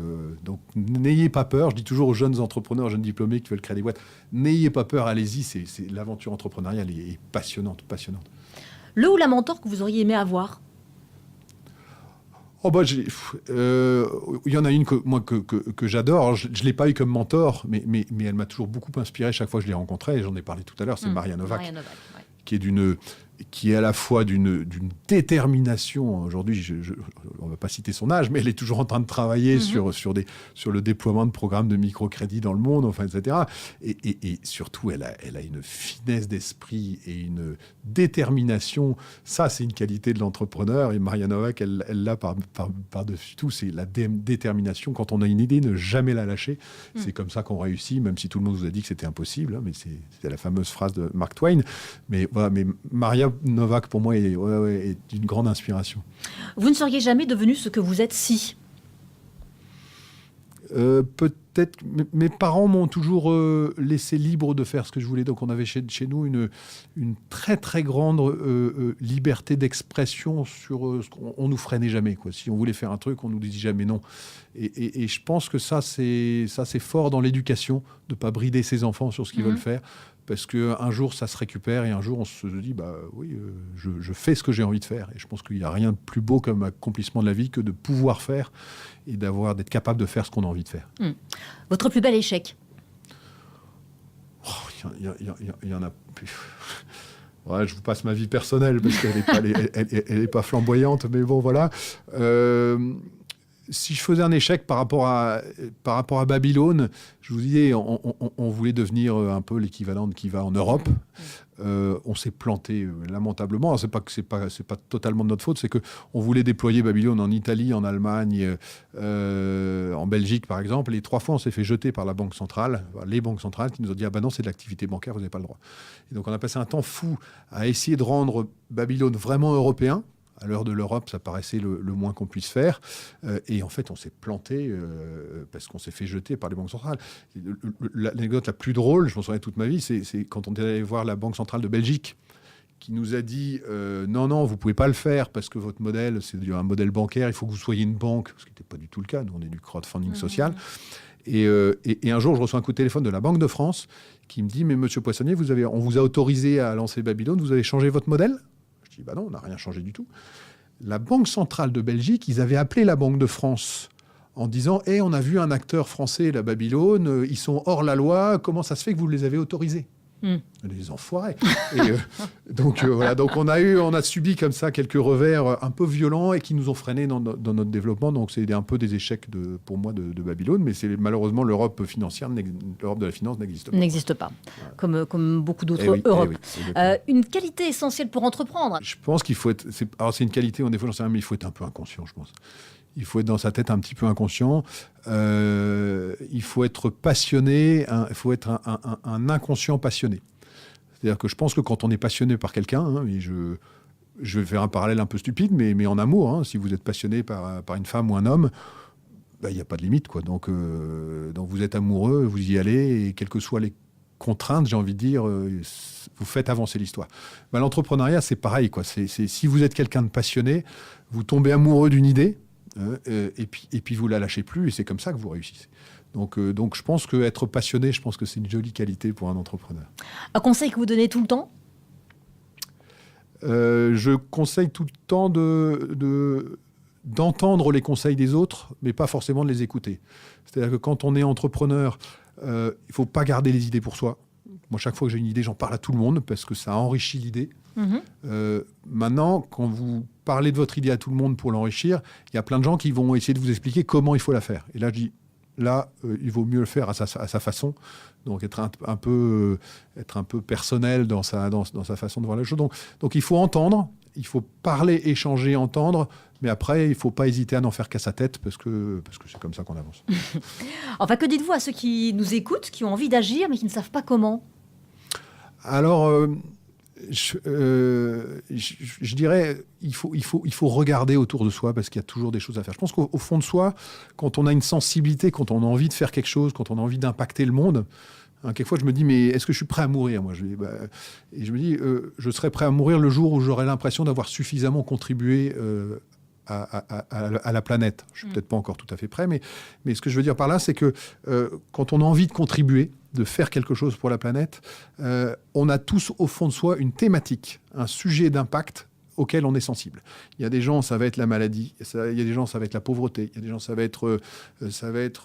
n'ayez pas peur. Je dis toujours aux jeunes entrepreneurs, aux jeunes diplômés qui veulent créer des boîtes, n'ayez pas peur, allez-y. L'aventure entrepreneuriale est passionnante. Le ou la mentor que vous auriez aimé avoir ? Il y en a une que j'adore. Alors, je ne l'ai pas eu comme mentor, mais elle m'a toujours beaucoup inspiré chaque fois que je l'ai rencontrée. Et j'en ai parlé tout à l'heure, c'est Maria Novak, qui est à la fois d'une détermination. Aujourd'hui, on ne va pas citer son âge, mais elle est toujours en train de travailler sur le déploiement de programmes de microcrédit dans le monde, etc. Et surtout, elle a une finesse d'esprit et une détermination. Ça, c'est une qualité de l'entrepreneur. Et Maria Novak, elle l'a par-dessus tout. C'est la détermination. Quand on a une idée, ne jamais la lâcher. C'est comme ça qu'on réussit, même si tout le monde vous a dit que c'était impossible. Mais c'est la fameuse phrase de Mark Twain. Mais voilà, Maria Novak, pour moi, est d'une grande inspiration. Vous ne seriez jamais devenu ce que vous êtes si ? Peut-être. Mes parents m'ont toujours laissé libre de faire ce que je voulais. Donc, on avait chez nous une très, très grande liberté d'expression sur ce qu'on nous freinait jamais, quoi. Si on voulait faire un truc, on nous disait jamais non. Et je pense que ça, c'est fort dans l'éducation, de ne pas brider ses enfants sur ce qu'ils veulent faire. Parce qu'un jour, ça se récupère et un jour, on se dit, je fais ce que j'ai envie de faire. Et je pense qu'il n'y a rien de plus beau comme accomplissement de la vie que de pouvoir faire et d'être capable de faire ce qu'on a envie de faire. Votre plus bel échec ? Il y en a... Ouais, je vous passe ma vie personnelle parce qu'elle n'est pas flamboyante, mais bon, voilà. Si je faisais un échec par rapport à Babylone, je vous disais, on voulait devenir un peu l'équivalent de Kiva en Europe. On s'est planté lamentablement. C'est pas totalement de notre faute, c'est qu'on voulait déployer Babylone en Italie, en Allemagne, en Belgique par exemple. Et 3 fois, on s'est fait jeter par la banque centrale, les banques centrales qui nous ont dit « Ah ben non, c'est de l'activité bancaire, vous n'avez pas le droit ». Et donc on a passé un temps fou à essayer de rendre Babylone vraiment européen. À l'heure de l'Europe, ça paraissait le moins qu'on puisse faire. Et en fait, on s'est planté parce qu'on s'est fait jeter par les banques centrales. L'anecdote la plus drôle, je m'en souviens toute ma vie, c'est quand on est allé voir la Banque centrale de Belgique, qui nous a dit non, vous ne pouvez pas le faire parce que votre modèle, c'est un modèle bancaire, il faut que vous soyez une banque, ce qui n'était pas du tout le cas. Nous, on est du crowdfunding social. Et un jour, je reçois un coup de téléphone de la Banque de France qui me dit « Mais monsieur Poissonnier, on vous a autorisé à lancer Babylone, vous avez changé votre modèle ?» Je dis, non, on n'a rien changé du tout. La Banque centrale de Belgique, ils avaient appelé la Banque de France en disant, on a vu un acteur français, la Babylone, ils sont hors la loi, comment ça se fait que vous les avez autorisés ? Les enfoirés. Donc on a subi comme ça quelques revers un peu violents et qui nous ont freinés dans notre développement. Donc c'est un peu des échecs pour moi de Babylone, mais c'est malheureusement l'Europe financière, l'Europe de la finance n'existe pas. N'existe pas, comme beaucoup d'autres Europes. Une qualité essentielle pour entreprendre. Je pense qu'il faut être. C'est une qualité, des fois j'en sais rien, mais il faut être un peu inconscient, je pense. Il faut être dans sa tête un petit peu inconscient. Il faut être passionné. Il faut être un inconscient passionné. C'est-à-dire que je pense que quand on est passionné par quelqu'un, je vais faire un parallèle un peu stupide, mais en amour, hein, si vous êtes passionné par une femme ou un homme, il n'y a pas de limite, quoi. Donc vous êtes amoureux, vous y allez, et quelles que soient les contraintes, j'ai envie de dire, vous faites avancer l'histoire. L'entrepreneuriat, c'est pareil, quoi. C'est si vous êtes quelqu'un de passionné, vous tombez amoureux d'une idée, et puis vous la lâchez plus, et c'est comme ça que vous réussissez. Donc je pense qu'être passionné, je pense que c'est une jolie qualité pour un entrepreneur. Un conseil que vous donnez tout le temps ? Je conseille tout le temps d'entendre les conseils des autres, mais pas forcément de les écouter. C'est-à-dire que quand on est entrepreneur, il ne faut pas garder les idées pour soi. Moi, chaque fois que j'ai une idée, j'en parle à tout le monde parce que ça enrichit l'idée. Maintenant, quand vous parlez de votre idée à tout le monde pour l'enrichir, il y a plein de gens qui vont essayer de vous expliquer comment il faut la faire. Et là, je dis, il vaut mieux le faire à sa façon. Donc, être un peu personnel dans sa façon de voir les choses. Donc, il faut entendre, il faut parler, échanger, entendre. Mais après, il ne faut pas hésiter à n'en faire qu'à sa tête parce que c'est comme ça qu'on avance. Enfin, que dites-vous à ceux qui nous écoutent, qui ont envie d'agir, mais qui ne savent pas comment ? Alors, je dirais, il faut regarder autour de soi parce qu'il y a toujours des choses à faire. Je pense qu'au fond de soi, quand on a une sensibilité, quand on a envie de faire quelque chose, quand on a envie d'impacter le monde, quelquefois je me dis, mais est-ce que je suis prêt à mourir, moi ? Et je me dis, je serais prêt à mourir le jour où j'aurais l'impression d'avoir suffisamment contribué à la planète. Je ne suis peut-être pas encore tout à fait prêt, mais ce que je veux dire par là, c'est que quand on a envie de contribuer, de faire quelque chose pour la planète, on a tous au fond de soi une thématique, un sujet d'impact auquel on est sensible. Il y a des gens, ça va être la maladie, il y a des gens, ça va être la pauvreté, il y a des gens, ça va être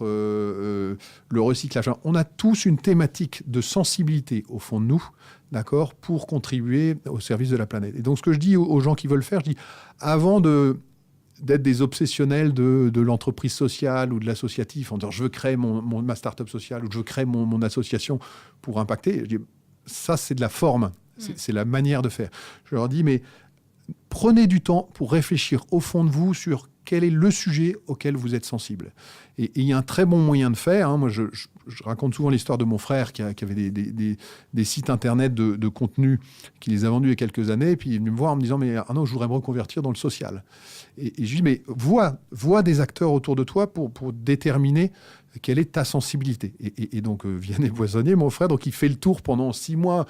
le recyclage. On a tous une thématique de sensibilité au fond de nous, d'accord, pour contribuer au service de la planète. Et donc, ce que je dis aux gens qui veulent faire, je dis, avant d'être des obsessionnels de l'entreprise sociale ou de l'associatif, en disant je veux créer ma start-up sociale ou je veux créer mon association pour impacter, je dis, ça c'est de la forme, c'est la manière de faire. Je leur dis, mais prenez du temps pour réfléchir au fond de vous sur quel est le sujet auquel vous êtes sensible. Et il y a un très bon moyen de faire. Hein. Moi, je raconte souvent l'histoire de mon frère qui avait des sites internet de contenu qui les a vendus il y a quelques années. Et puis il est venu me voir en me disant, mais Arnaud, je voudrais me reconvertir dans le social. Et je lui dis, mais vois des acteurs autour de toi pour déterminer quelle est ta sensibilité. Et donc, Vianney Boissonnier, mon frère, donc il fait le tour pendant 6 mois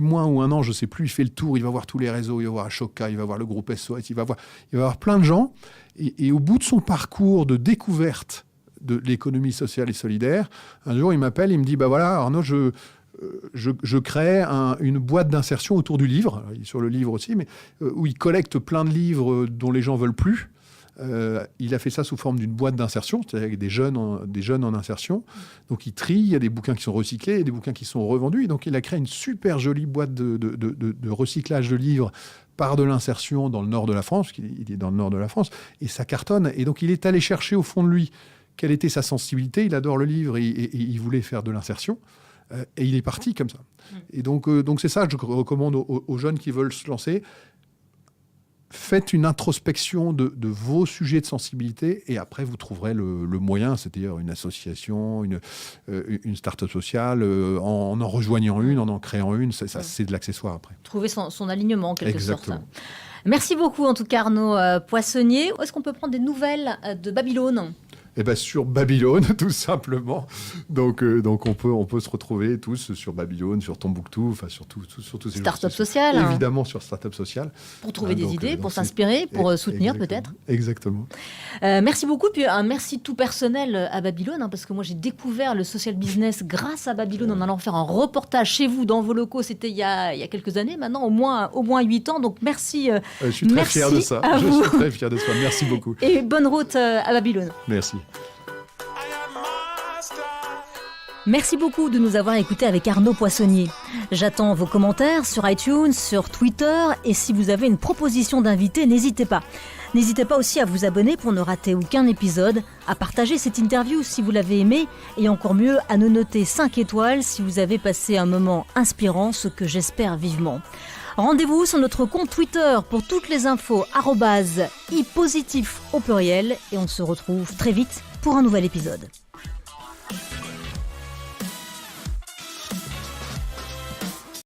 ou 1 an, je ne sais plus, il fait le tour, il va voir tous les réseaux, il va voir Ashoka, il va voir le groupe SOS, il va voir plein de gens. Et au bout de son parcours de découverte de l'économie sociale et solidaire, un jour, il m'appelle, il me dit, voilà, Arnaud, je crée une boîte d'insertion autour du livre, alors, il est sur le livre aussi, mais où il collecte plein de livres dont les gens veulent plus. Il a fait ça sous forme d'une boîte d'insertion, c'est-à-dire avec des jeunes en insertion. Donc il trie, il y a des bouquins qui sont recyclés, il y a des bouquins qui sont revendus. Et donc il a créé une super jolie boîte de recyclage de livres par de l'insertion dans le nord de la France, il est dans le nord de la France, et ça cartonne. Et donc il est allé chercher au fond de lui quelle était sa sensibilité. Il adore le livre et il voulait faire de l'insertion. Et il est parti comme ça. Et donc c'est ça que je recommande aux jeunes qui veulent se lancer. Faites une introspection de vos sujets de sensibilité et après, vous trouverez le moyen, c'est-à-dire une association, une start-up sociale, en rejoignant une, en créant une. C'est de l'accessoire après. Trouver son alignement, en quelque sorte. Merci beaucoup, en tout cas, Arnaud Poissonnier. Où est-ce qu'on peut prendre des nouvelles de Babylone ? Sur Babylone, tout simplement. Donc on peut se retrouver tous sur Babylone, sur Tombouctou, enfin sur tous ces Start-up sociale. Évidemment, sur Start-up sociale. Pour trouver des idées, pour s'inspirer, pour soutenir peut-être. Exactement. Merci beaucoup. Puis un merci tout personnel à Babylone, parce que moi j'ai découvert le social business grâce à Babylone en allant faire un reportage chez vous dans vos locaux. C'était il y a quelques années maintenant, au moins 8 ans. Donc merci. Je suis très fier de ça. Je suis très fier de ça. Merci beaucoup. Et bonne route à Babylone. Merci. Merci beaucoup de nous avoir écoutés avec Arnaud Poissonnier. J'attends vos commentaires sur iTunes, sur Twitter, et si vous avez une proposition d'invité, n'hésitez pas. N'hésitez pas aussi à vous abonner pour ne rater aucun épisode, à partager cette interview si vous l'avez aimée, et encore mieux, à nous noter 5 étoiles si vous avez passé un moment inspirant, ce que j'espère vivement. Rendez-vous sur notre compte Twitter pour toutes les infos @ipositif au pluriel, et on se retrouve très vite pour un nouvel épisode.